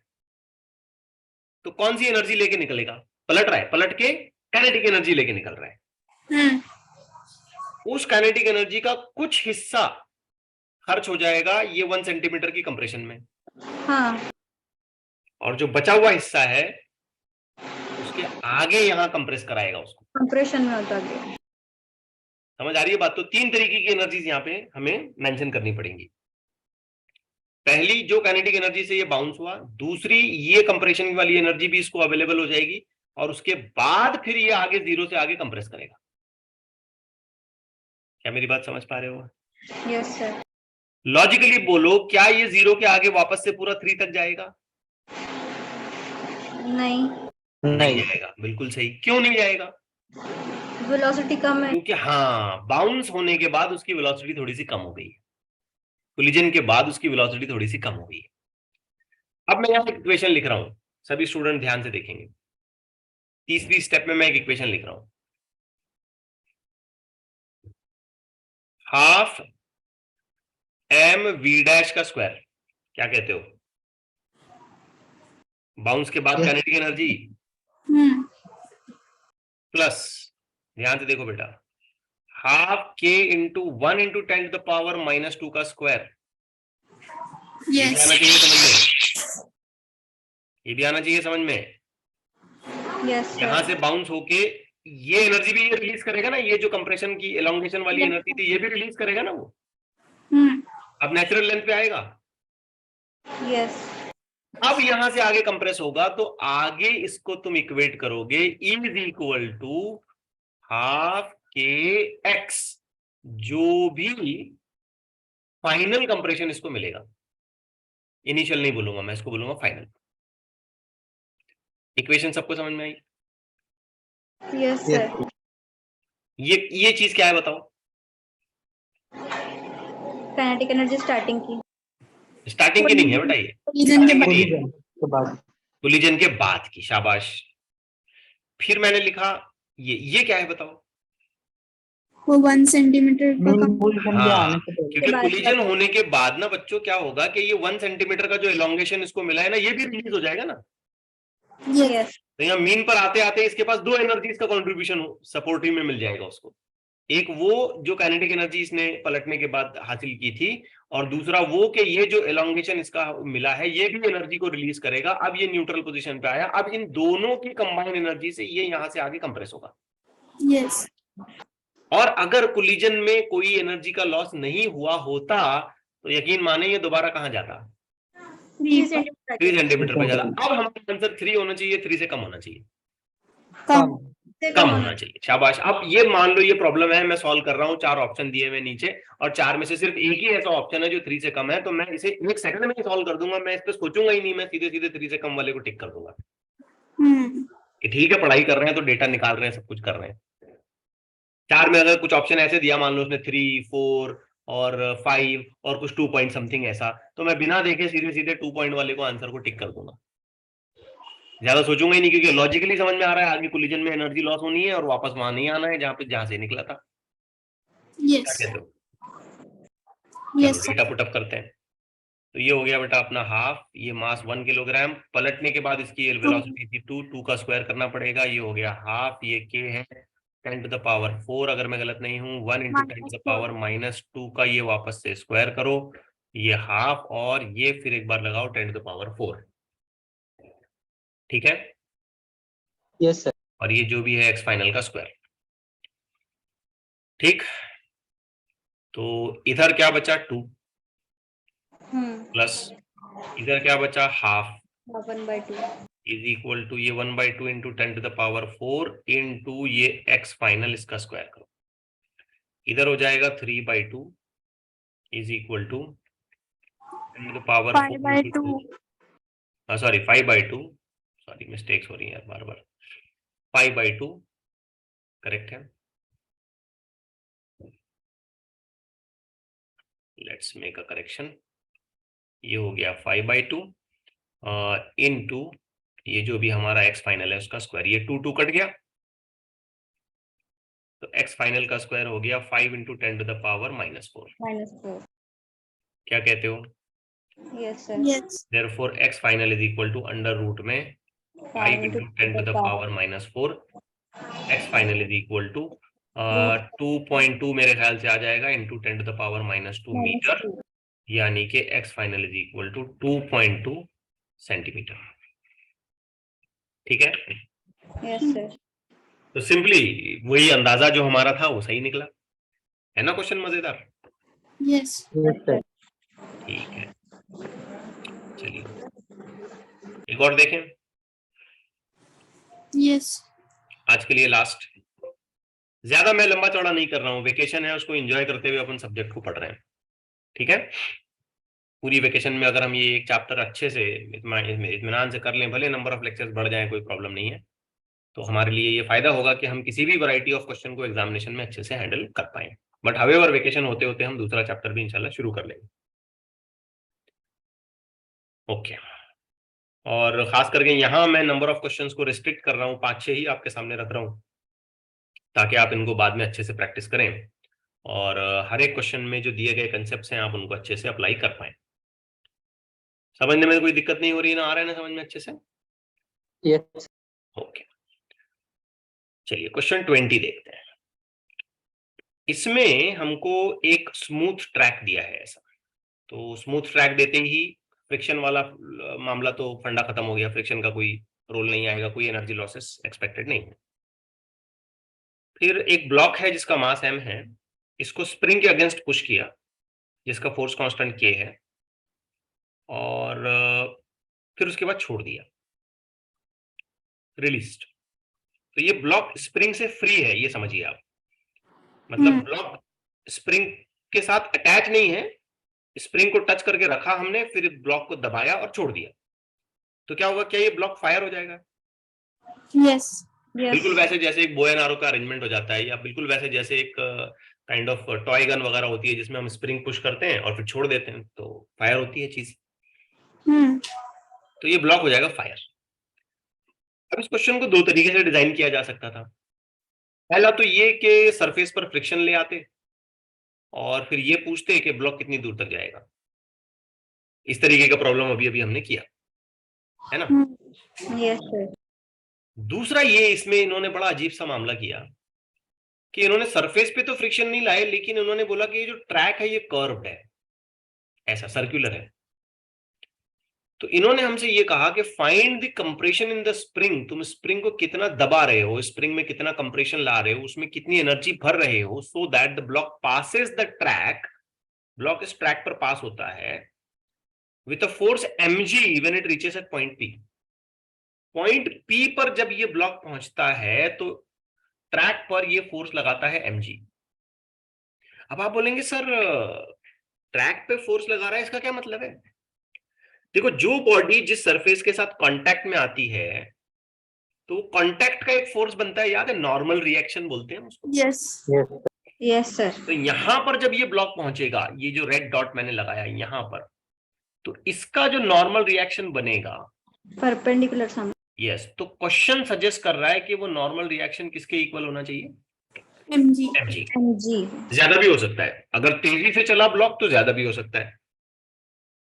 तो कौन सी एनर्जी लेके निकलेगा? पलट रहा है, पलट के काइनेटिक एनर्जी लेके निकल रहा है। उस काइनेटिक एनर्जी का कुछ हिस्सा खर्च हो जाएगा ये 1 सेंटीमीटर की कंप्रेशन में। हाँ. और जो बचा हुआ हिस्सा है उसके आगे यहां कंप्रेस कराएगा उसको। कंप्रेशन में होता गया। समझ आ रही है बात? तो 3 तरीके की एनर्जीज यहां पे हमें मेंशन करनी पड़ेंगी। पहली जो काइनेटिक एनर्जी से ये बाउंस हुआ, दूसरी ये कंप्रेशन वाली एनर्जी भी इसको अवेलेबल हो जाएगी और उसके बाद फिर ये आगे 0 से आगे कंप्रेस करेगा। क्या मेरी बात समझ पा रहे हो? Yes, sir. लॉजिकली बोलो, क्या ये 0 के आगे वापस से पूरा 3 तक जाएगा? नहीं जाएगा। बिल्कुल सही। क्यों नहीं जाएगा? वेलोसिटी कम है। क्योंकि हाँ, बाउंस होने के बाद उसकी वेलोसिटी थोड़ी सी कम हो गई है। कोलिजन के बाद उसकी वेलोसिटी थोड़ी सी कम हो गई है। अब मैं यहां एक इक्वेशन लिख रहा हूं, सभी स्टूडेंट ध्यान से देखेंगे। तीसरी स्टेप में मैं एक इक्वेशन लिख रहा हूं। हाफ m v डैश का स्क्वायर। क्या कहते हो? बाउंस के बाद काइनेटिक एनर्जी प्लस, ध्यान से देखो बेटा, हाफ के into 1 into 10 to the power -2 का स्क्वायर, ये भी Yes. आना चाहिए समझ में, ये भी आना चाहिए समझ में। Yes, यहाँ sir. से बाउंस होके ये एनर्जी भी ये रिलीज करेगा ना, ये जो कंप्रेशन की एलोंगेशन वाली Yes. एनर्जी थी ये भी रिलीज करेगा ना वो, Hmm. अब नेचुरल लेंथ पे आएगा। Yes. अब यहां से आगे कंप्रेस होगा तो आगे इसको तुम इक्वेट करोगे इज इक्वल टू हाफ के एक्स, जो भी फाइनल कंप्रेशन इसको मिलेगा, इनिशियल नहीं बोलूंगा मैं, इसको बोलूंगा फाइनल। इक्वेशन सबको समझ में आई? Yes, Yes. sir. ये चीज क्या है बताओ? Kinetic energy starting की. स्टार्टिंग की नहीं है बेटा, ये Collision के starting बाद. की नहीं है, Collision के बाद. कोलिजन के बाद की, शाबाश। फिर मैंने लिखा ये क्या है बताओ? वो 1 सेंटीमीटर का Mean कम. position के हाँ, आने से पहले. क्योंकि बाद कोलिजन होने के बाद ना बच्चों क्या होगा कि ये 1 सेंटीमीटर का जो एलोंगेशन इसको मिला है ना, ये भी रिलीज हो जाएगा ना। Yes. Yes. तो यहाँ मीन पर आते आते इसके पास दो एनर्जीज का कंट्रीब्यूशन सपोर्टिव में मिल जाएगा उसको, एक वो जो काइनेटिक एनर्जी इसने पलटने के बाद हासिल की थी, और दूसरा वो कि ये जो एलोंगेशन इसका मिला है ये भी एनर्जी को रिलीज करेगा। अब ये न्यूट्रल पोजीशन पे आया, अब इन दोनों की कंबाइंड एनर्जी से ये यहां से आगे कंप्रेस होगा। Yes. और अगर कोलिजन में कोई एनर्जी का लॉस नहीं हुआ होता तो यकीन माने ये दोबारा कहां जाता? 3 सेंटीमीटर. 3 सेंटीमीटर पे जाता। अब हमारा आंसर 3 होना चाहिए, 3 से कम होना चाहिए, कम. कम होना चाहिए। शाबाश। अब ये मान लो ये प्रॉब्लम है, मैं सॉल्व कर रहा हूँ, 4 ऑप्शन दिए हुए नीचे, और 4 में से सिर्फ एक ही ऐसा ऑप्शन है जो 3 से कम है, तो मैं इसे 1 सेकंड में ही सॉल्व कर दूंगा, मैं इस पे सोचूंगा ही नहीं, मैं सीधे सीधे 3 से कम वाले को टिक कर दूंगा Hmm. कि ठीक है पढ़ाई कर रहे हैं तो डेटा निकाल रहे हैं, सब कुछ कर रहे हैं। 4 में अगर कुछ ऑप्शन ऐसे दिया, मान लो उसने 3, 4 और 5 और कुछ 2 पॉइंट समथिंग ऐसा, तो मैं बिना देखे सीधे सीधे 2 पॉइंट वाले को आंसर को टिक कर दूंगा, ज्यादा सोचूंगा ही नहीं, क्योंकि लॉजिकली समझ में आ रहा है आगे कोलिजन में एनर्जी लॉस होनी है और वापस वहां नहीं आना है जहां से निकला था। क्या Yes. कहते हो? Yes. चलो डेटा पुटअप करते हैं। तो ये हो गया बेटा अपना हाफ, ये मास 1 किलोग्राम, पलटने के बाद इसकी वेलोसिटी थी 2 का स्क्वायर करना पड़ेगा, ये हो गया हाफ, ये के है 10 टू द पावर 4 अगर मैं गलत नहीं हूँ, 1 इंटू 10 टू द पावर -2 का ये वापस से स्क्वायर करो, ये हाफ, और ये फिर एक बार लगाओ 10 टू द पावर 4, ठीक है। Yes sir. और ये जो भी है एक्स फाइनल का स्क्वायर, ठीक। तो इधर क्या बचा 2 प्लस इधर क्या बचा हाफ 1/2. इज इक्वल टू ये 1/2 into 10 to the power 4 into ये एक्स फाइनल, इसका स्क्वायर करो, इधर हो जाएगा 3/2 is equal to 10 to the power 5/2. Sorry 5/2, sorry mistakes हो रही है बार बार, 5/2 करेक्ट है। लेट्स मेक अ करेक्शन, ये हो गया 5/2 इनटू ये जो भी हमारा एक्स फाइनल है उसका स्क्वायर, ये 2 कट गया, तो एक्स फाइनल का स्क्वायर हो गया 5 इंटू 10 टू द पावर -4। -4. क्या कहते हो? Yes, sir. Yes. therefore x final is equal to under root में 5 into 10 to the power -4, x final is equal to 2.2 मेरे ख्याल से आ जाएगा into 10 to the power -2 metre, यानी कि x final is equal to 2.2 centimetre, ठीक है। Yes, sir. तो सिंपली वही अंदाजा जो हमारा था वो सही निकला, है ना। क्वेश्चन मजेदार, Yes. Yes sir. ठीक है। चलिए एक और देखें, Yes. आज के लिए लास्ट। ज्यादा मैं लंबा चौड़ा नहीं कर रहा हूँ, वेकेशन है उसको एंजॉय करते हुए अपन सब्जेक्ट को पढ़ रहे हैं, ठीक है। पूरी वेकेशन में अगर हम ये एक चैप्टर अच्छे से इत्मीनान से कर लें, भले नंबर ऑफ लेक्चर्स बढ़ जाए कोई प्रॉब्लम नहीं है, तो हमारे लिए ये फायदा होगा कि हम किसी भी वैरायटी ऑफ क्वेश्चन को एग्जामिनेशन में अच्छे से हैंडल कर पाए। बट हावेवर वेकेशन होते होते हम दूसरा चैप्टर भी इंशाल्लाह शुरू कर लेंगे, ओके। और खास करके यहाँ मैं नंबर ऑफ क्वेश्चंस को रिस्ट्रिक्ट कर रहा हूँ, 5-6 ही आपके सामने रख रहा हूँ, ताकि आप इनको बाद में अच्छे से प्रैक्टिस करें और हर एक क्वेश्चन में जो दिए गए कंसेप्ट्स हैं आप उनको अच्छे से अप्लाई कर पाए। समझने में कोई दिक्कत नहीं हो रही ना, आ रहा है ना समझ में अच्छे से? Yes. ओके। चलिए क्वेश्चन 20 देखते हैं। इसमें हमको एक स्मूथ ट्रैक दिया है ऐसा, तो स्मूथ ट्रैक देते ही फ्रिक्शन वाला मामला तो फंडा खत्म हो गया, फ्रिक्शन का कोई रोल नहीं आएगा, कोई एनर्जी लॉसेस एक्सपेक्टेड नहीं है। फिर एक ब्लॉक है जिसका मास m है, इसको स्प्रिंग के अगेंस्ट पुश किया जिसका फोर्स कांस्टेंट k है, और फिर उसके बाद छोड़ दिया, रिलीज्ड। तो ये ब्लॉक स्प्रिंग से फ्री है, ये समझिए आप, मतलब ब्लॉक स्प्रिंग के साथ अटैच नहीं है, स्प्रिंग को टच करके रखा हमने, फिर ब्लॉक को दबाया और छोड़ दिया, तो क्या होगा, क्या ये ब्लॉक फायर हो जाएगा? Yes. बिल्कुल Yes. वैसे जैसे एक बो एंड आरो का अरेंजमेंट हो जाता है, या बिल्कुल वैसे जैसे एक काइंड ऑफ टॉय गन वगैरह होती है जिसमें हम स्प्रिंग पुश करते हैं और फिर छोड़ देते हैं, तो फायर होती है चीज। तो ये ब्लॉक हो जाएगा फायर। अब इस क्वेश्चन को दो तरीके से डिजाइन किया जा सकता था। पहला तो ये कि सरफेस पर फ्रिक्शन ले आते और फिर ये पूछते कि ब्लॉक कितनी दूर तक जाएगा। इस तरीके का प्रॉब्लम अभी अभी हमने किया है ना। Yes, sir. दूसरा ये, इसमें इन्होंने बड़ा अजीब सा मामला किया कि इन्होंने सरफेस पे तो फ्रिक्शन नहीं लाए, लेकिन इन्होंने बोला कि ये जो ट्रैक है ये कर्व्ड है, ऐसा सर्कुलर है। तो इन्होंने हमसे ये कहा कि find the compression in the spring, तुम स्प्रिंग को कितना दबा रहे हो, स्प्रिंग में कितना कंप्रेशन ला रहे हो, उसमें कितनी एनर्जी भर रहे हो, so that the block passes the track, block इस ट्रैक पर पास होता है with a force mg when it reaches at point p। Point p पर जब ये ब्लॉक पहुंचता है तो ट्रैक पर ये फोर्स लगाता है mg। अब आप बोलेंगे सर ट्रैक पे फोर्स लगा रहा है, इसका क्या मतलब है? देखो, जो बॉडी जिस सरफेस के साथ कांटेक्ट में आती है तो कांटेक्ट का एक फोर्स बनता है, याद है, नॉर्मल रिएक्शन बोलते हैं उसको। Yes. Yes. Yes, sir. तो यहां पर जब ये ब्लॉक पहुंचेगा, ये जो रेड डॉट मैंने लगाया यहां पर, तो इसका जो नॉर्मल रिएक्शन बनेगा, Perpendicular some. यस, तो क्वेश्चन सजेस्ट कर रहा है कि वो नॉर्मल रिएक्शन किसके इक्वल होना चाहिए? Mg. mg। Mg. ज्यादा भी हो सकता है, अगर तेजी से चला ब्लॉक तो ज्यादा भी हो सकता है,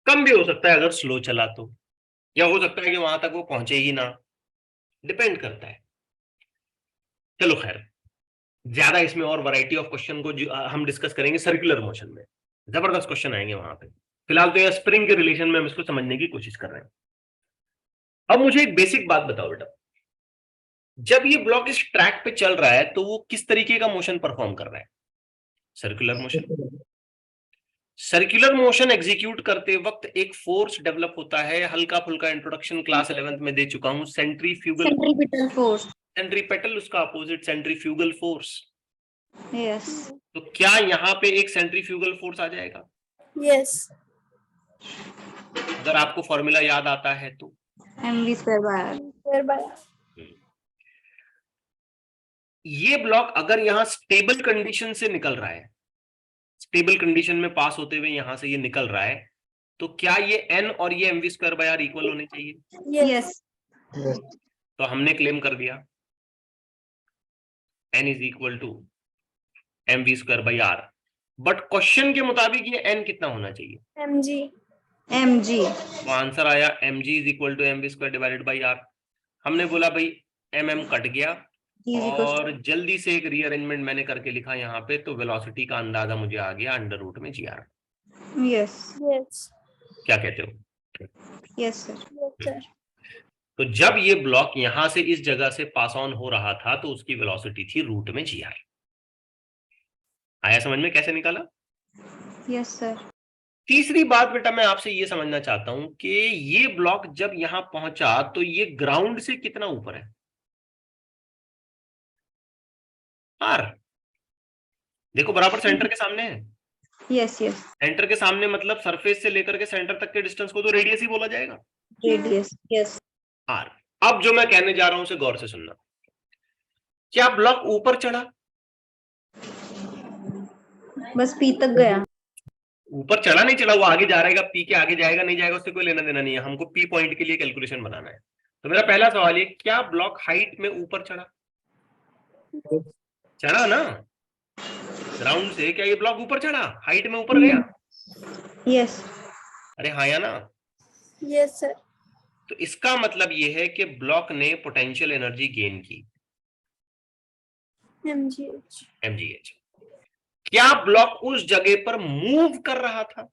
कम भी हो सकता है अगर स्लो चला तो, या हो सकता है कि वहां तक वो पहुंचे ही ना, डिपेंड करता है। चलो खैर, ज्यादा इसमें और वैरायटी ऑफ क्वेश्चन को जो हम डिस्कस करेंगे सर्कुलर मोशन में, जबरदस्त क्वेश्चन आएंगे वहां पे। फिलहाल तो ये स्प्रिंग के रिलेशन में हम इसको समझने की कोशिश कर रहे हैं। अब मुझे एक बेसिक बात बताओ बेटा, जब ये ब्लॉक इस ट्रैक पे चल रहा है तो वो किस तरीके का मोशन परफॉर्म कर रहा है? Circular motion. Circular motion execute करते वक्त एक फोर्स डेवलप होता है, हल्का फुल्का इंट्रोडक्शन क्लास 11th में दे चुका हूं, सेंट्रीफ्यूगल। Centripetal force. सेंट्रीपेटल उसका अपोजिट सेंट्रीफ्यूगल फोर्स। Yes. तो क्या यहाँ पे एक सेंट्रीफ्यूगल फोर्स आ जाएगा? Yes. अगर आपको फॉर्मूला याद आता है तो mv square by r. Square by r. ये ब्लॉक अगर यहाँ स्टेबल कंडीशन से निकल रहा है, स्टेबल कंडीशन में पास होते हुए यहां से ये निकल रहा है, तो क्या ये n और ये mv square by r equal होने चाहिए? Yes. Yes. तो हमने क्लेम कर दिया n is equal to mv square by r, but question के मुताबिक ये n कितना होना चाहिए? Mg. Mg. तो आंसर आया mg is equal to mv square divided by r। हमने बोला भाई mm कट गया, G is equals और जल्दी से एक रीअरेंजमेंट मैंने करके लिखा यहाँ पे, तो वेलोसिटी का अंदाजा मुझे आ गया अंडर रूट में gr। to. Yes. Yes. क्या कहते हो? Yes, sir. Yes, sir. तो जब ये ब्लॉक यहां से इस जगह से पास ऑन हो रहा था तो उसकी वेलोसिटी थी रूट में gr। आया समझ में कैसे निकाला? Yes, sir. तीसरी बात बेटा मैं आपसे ये समझना चाहता हूं कि ये ब्लॉक जब यहां पहुंचा तो ये ग्राउंड से कितना ऊपर है? r। देखो बराबर सेंटर के सामने है। Yes, yes. सेंटर के सामने मतलब सरफेस से लेकर के सेंटर तक के डिस्टेंस को तो रेडियस ही बोला जाएगा, Radius. Yes. r। अब जो मैं कहने जा रहा हूं उसे गौर से सुनना। क्या ब्लॉक ऊपर चढ़ा? बस P तक गया. ऊपर चढ़ा नहीं चढ़ा, वो आगे जा रहेगा, पी के आगे जाएगा नहीं जाएगा उससे कोई लेना देना नहीं है, हमको पी पॉइंट के लिए कैलकुलेशन बनाना है। तो मेरा पहला सवाल ये, क्या ब्लॉक हाइट में ऊपर चढ़ा? चढ़ा ना, ग्राउंड से क्या ये ब्लॉक ऊपर चढ़ा, हाइट में ऊपर गया? Yes. अरे हाँ या ना? Yes, sir. तो इसका मतलब ये है कि ब्लॉक ने पोटेंशियल एनर्जी गेन की। MGH. mgh। क्या ब्लॉक उस जगह पर मूव कर रहा था?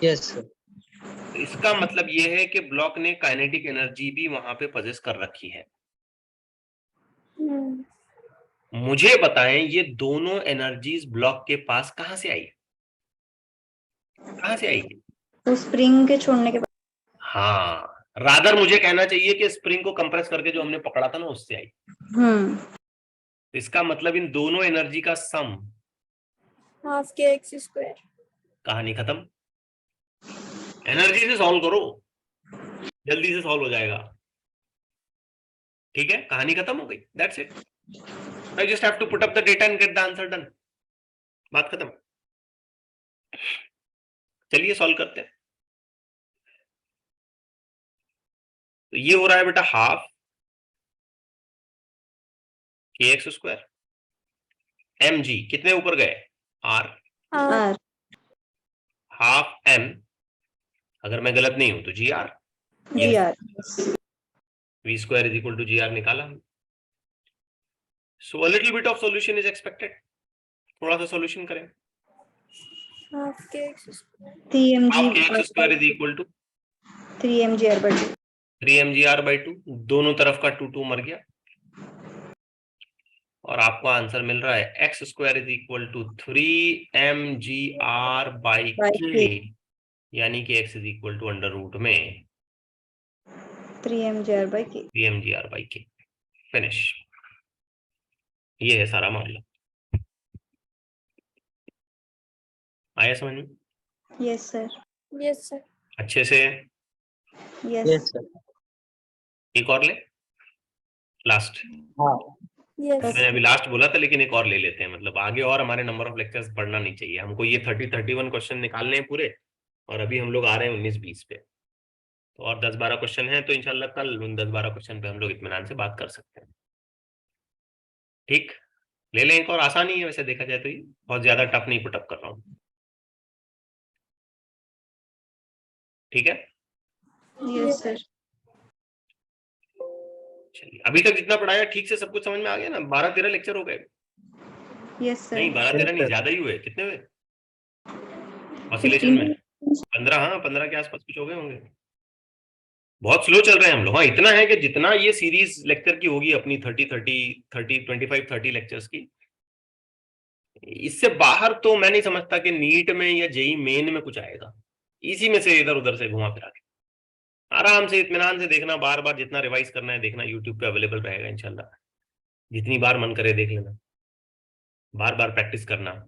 Yes, sir. तो इसका मतलब ये है कि ब्लॉक ने काइनेटिक एनर्जी भी वहां पे पोजेस कर रखी है। Hmm. मुझे बताएं ये दोनों एनर्जीज ब्लॉक के पास कहां से आई? कहां से आई? तो स्प्रिंग के छोड़ने के बाद। हाँ, रादर मुझे कहना चाहिए कि स्प्रिंग को कंप्रेस करके जो हमने पकड़ा था ना उससे आई। तो इसका मतलब इन दोनों एनर्जी का सम। Half kx square. कहानी खत्म। एनर्जी से सॉल्व करो, जल्दी से सॉल्व हो जाएगा। ठीक है, कहानी खत्म हो गई। That's it. I just have to put up the data and get the answer done. बात खत्म। चलिए सॉल्व करते हैं। तो ये हो रहा है बेटा हाफ के एक्स स्क्वायर एम जी, कितने ऊपर गए? आर। R. हाफ एम, अगर मैं गलत नहीं हूं तो g r. G r. V square is equal to g r निकाला हम। So a little bit of solution is expected. थोड़ा सा सॉल्यूशन करें। Half kx square. हाफ के x square is equal to 3mgr/2। 3mgr/2। दोनों तरफ का 2 मर गया और आपको आंसर मिल रहा है x square is equal to 3mgr/k, यानी कि x is equal to under root में 3mgr/k। 3mgr/k। फिनिश। ये है सारा मामला। आया समझ में? Yes sir. Yes, sir. अच्छे से। यस। Yes, sir. एक और ले, लास्ट। हाँ, Yes. मैंने अभी लास्ट बोला था लेकिन एक और ले लेते हैं, मतलब आगे और हमारे नंबर ऑफ लेक्चर्स बढ़ना नहीं चाहिए हमको। ये 30-31 क्वेश्चन निकालने हैं पूरे, और अभी हम लोग आ रहे हैं 19-20 पे। तो और 10-12 क्वेश्चन हैं, तो इंशाल्लाह कल उन 10-12 क्वेश्चन पे हम लोग इत्मीनान से बात कर सकते हैं। ठीक, ले लें एक और। आसान ही है वैसे देखा जाए तो, ये बहुत ज्यादा टफ नहीं पुटअप कर रहा हूँ। ठीक है, यस सर। चलिए अभी तक जितना पढ़ाया ठीक से सब कुछ समझ में आ गया ना? 12-13 लेक्चर हो गए। यस नहीं सर। 12-13 नहीं, sir. ज्यादा ही हुए। कितने हुए ऑसिलेशन में? 15। हाँ 15 के आसपास कुछ हो गए होंगे। बहुत स्लो चल रहे हैं हम लोग। हाँ इतना है कि जितना ये सीरीज लेक्चर की होगी अपनी 25-30 लेक्चर्स की, इससे बाहर तो मैं नहीं समझता कि नीट में या जेई मेन में कुछ आएगा। इसी में से इधर उधर से घुमा फिरा के आराम से इत्मीनान से देखना। बार बार जितना रिवाइज करना है देखना, यूट्यूब पे अवेलेबल रहेगा इंशाल्लाह। जितनी बार मन करे देख लेना, बार बार प्रैक्टिस करना।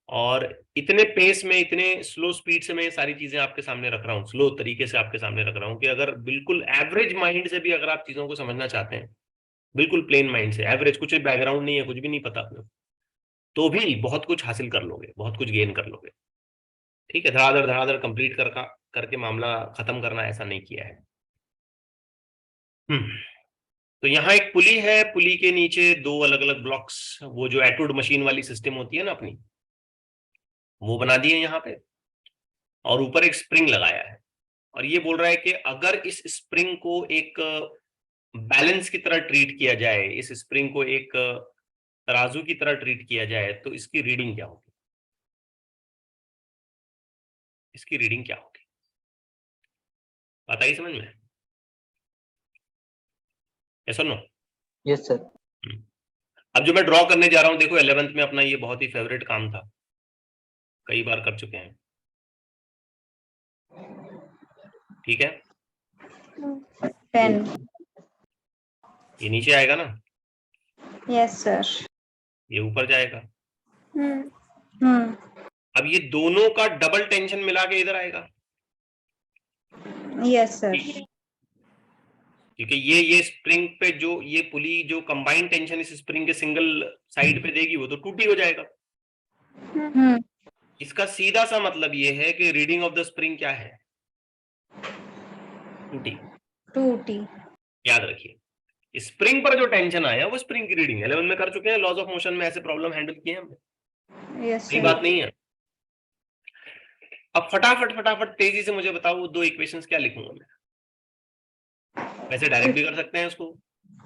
और इतने पेस में, इतने स्लो स्पीड से मैं ये सारी चीजें आपके सामने रख रहा हूँ, स्लो तरीके से आपके सामने रख रहा हूँ कि अगर बिल्कुल एवरेज माइंड से भी अगर आप चीजों को समझना चाहते हैं, बिल्कुल प्लेन माइंड से, एवरेज, कुछ बैकग्राउंड नहीं है, कुछ भी नहीं पता आपको, तो भी बहुत कुछ हासिल कर लोगे, बहुत कुछ गेन कर लोगे। ठीक है, धड़ाधड़ कंप्लीट करके मामला खत्म करना, ऐसा नहीं किया है। तो यहाँ एक पुली है, पुली के नीचे 2 अलग अलग ब्लॉक्स, वो जो एटूड मशीन वाली सिस्टम होती है ना अपनी, वो बना दी है यहाँ पे, और ऊपर एक स्प्रिंग लगाया है। और ये बोल रहा है कि अगर इस स्प्रिंग को एक बैलेंस की तरह ट्रीट किया जाए, इस स्प्रिंग को एक तराजू की तरह ट्रीट किया जाए, तो इसकी रीडिंग क्या होगी? इसकी रीडिंग क्या होगी बताइए समझ में? ऐसा नो? Yes, sir. अब जो मैं ड्रॉ करने जा रहा हूं, देखो 11th में अपना ये बहुत ही फेवरेट काम था, कई बार कर चुके हैं। ठीक है, 10। ये नीचे आएगा ना, यस सर। ये ऊपर जाएगा। हम्म। अब ये दोनों का डबल टेंशन मिला के इधर आएगा, यस सर। क्योंकि ये स्प्रिंग पे जो ये पुली जो कंबाइंड टेंशन इस स्प्रिंग के सिंगल साइड पे देगी, वो तो टूटी हो जाएगा। इसका सीधा सा मतलब ये है कि रीडिंग ऑफ द स्प्रिंग क्या है? टूटी। याद रखिए, स्प्रिंग पर जो टेंशन आया वो स्प्रिंग की रीडिंग 11 में कर चुके हैं। लॉज ऑफ मोशन में ऐसे प्रॉब्लम हैंडल किए हैं हमने, यस सही सर। बात नहीं है? अब फटाफट तेजी से मुझे बताओ, 2 इक्वेशंस क्या लिखूंगा मैं? वैसे डायरेक्ट भी कर सकते हैं उसको,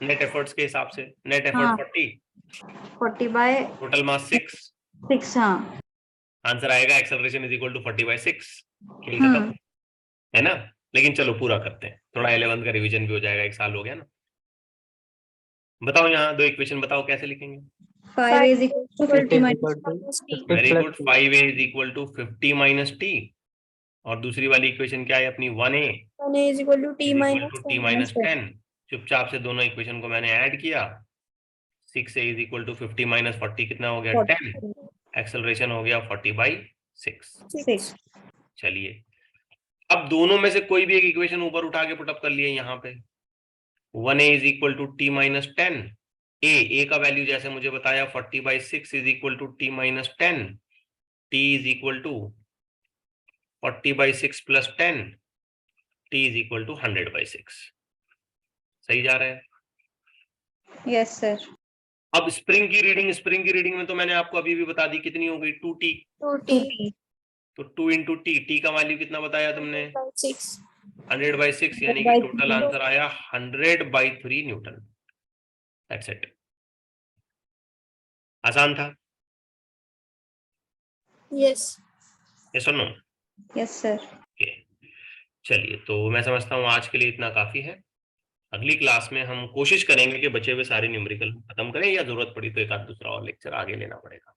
नेट एफर्ट्स के हिसाब से नेट हाँ। एफर्ट 40, 40 by टोटल मास 6, 6, हाँ। आंसर आएगा एक्सेलरेशन इज इक्वल टू 40/6। खेल खत्म, है ना। लेकिन चलो पूरा करते हैं, थोड़ा 11th का रिवीजन भी हो जाएगा, एक साल हो गया ना। बताओ यहाँ दो इक्वेशन बताओ कैसे लिखेंगे। 5 is equal to 50 is minus equal to 50 very plus good, t. 5a is equal to 50 minus t. और दूसरी वाली इक्वेशन क्या है अपनी, 1a 1a is equal to t is equal minus to 10. T minus 10। चुपचाप से दोनों इक्वेशन को मैंने ऐड किया, 6a is equal to 50 minus 40 कितना हो गया, 10। एक्सेलरेशन हो गया 40/6। 6. चलिए अब दोनों में से कोई भी एक इक्वेशन ऊपर उठा के पुटअप कर लिए यहाँ पे। 1a is equal to t minus 10, a का वैल्यू जैसे मुझे बताया 40/6 is equal to t minus 10, t is equal to 40/6 plus 10, t is equal to 100/6। सही जा रहा है। Yes, sir. अब स्प्रिंग की रीडिंग में तो मैंने आपको अभी भी बता दी कितनी हो गई, 2t। 2t तो 2 इंटू टी, टी का वैल्यू कितना बताया तुमने, 6. 100/6, यानी कि टोटल आंसर आया 100/3 न्यूटन। That's it. आसान था, Yes. ये सुनो। Yes, sir. ओके चलिए, तो मैं समझता हूँ आज के लिए इतना काफी है। अगली क्लास में हम कोशिश करेंगे कि बचे हुए सारे न्यूमेरिकल खत्म करें, या जरूरत पड़ी तो एक आध दूसरा और लेक्चर आगे लेना पड़ेगा।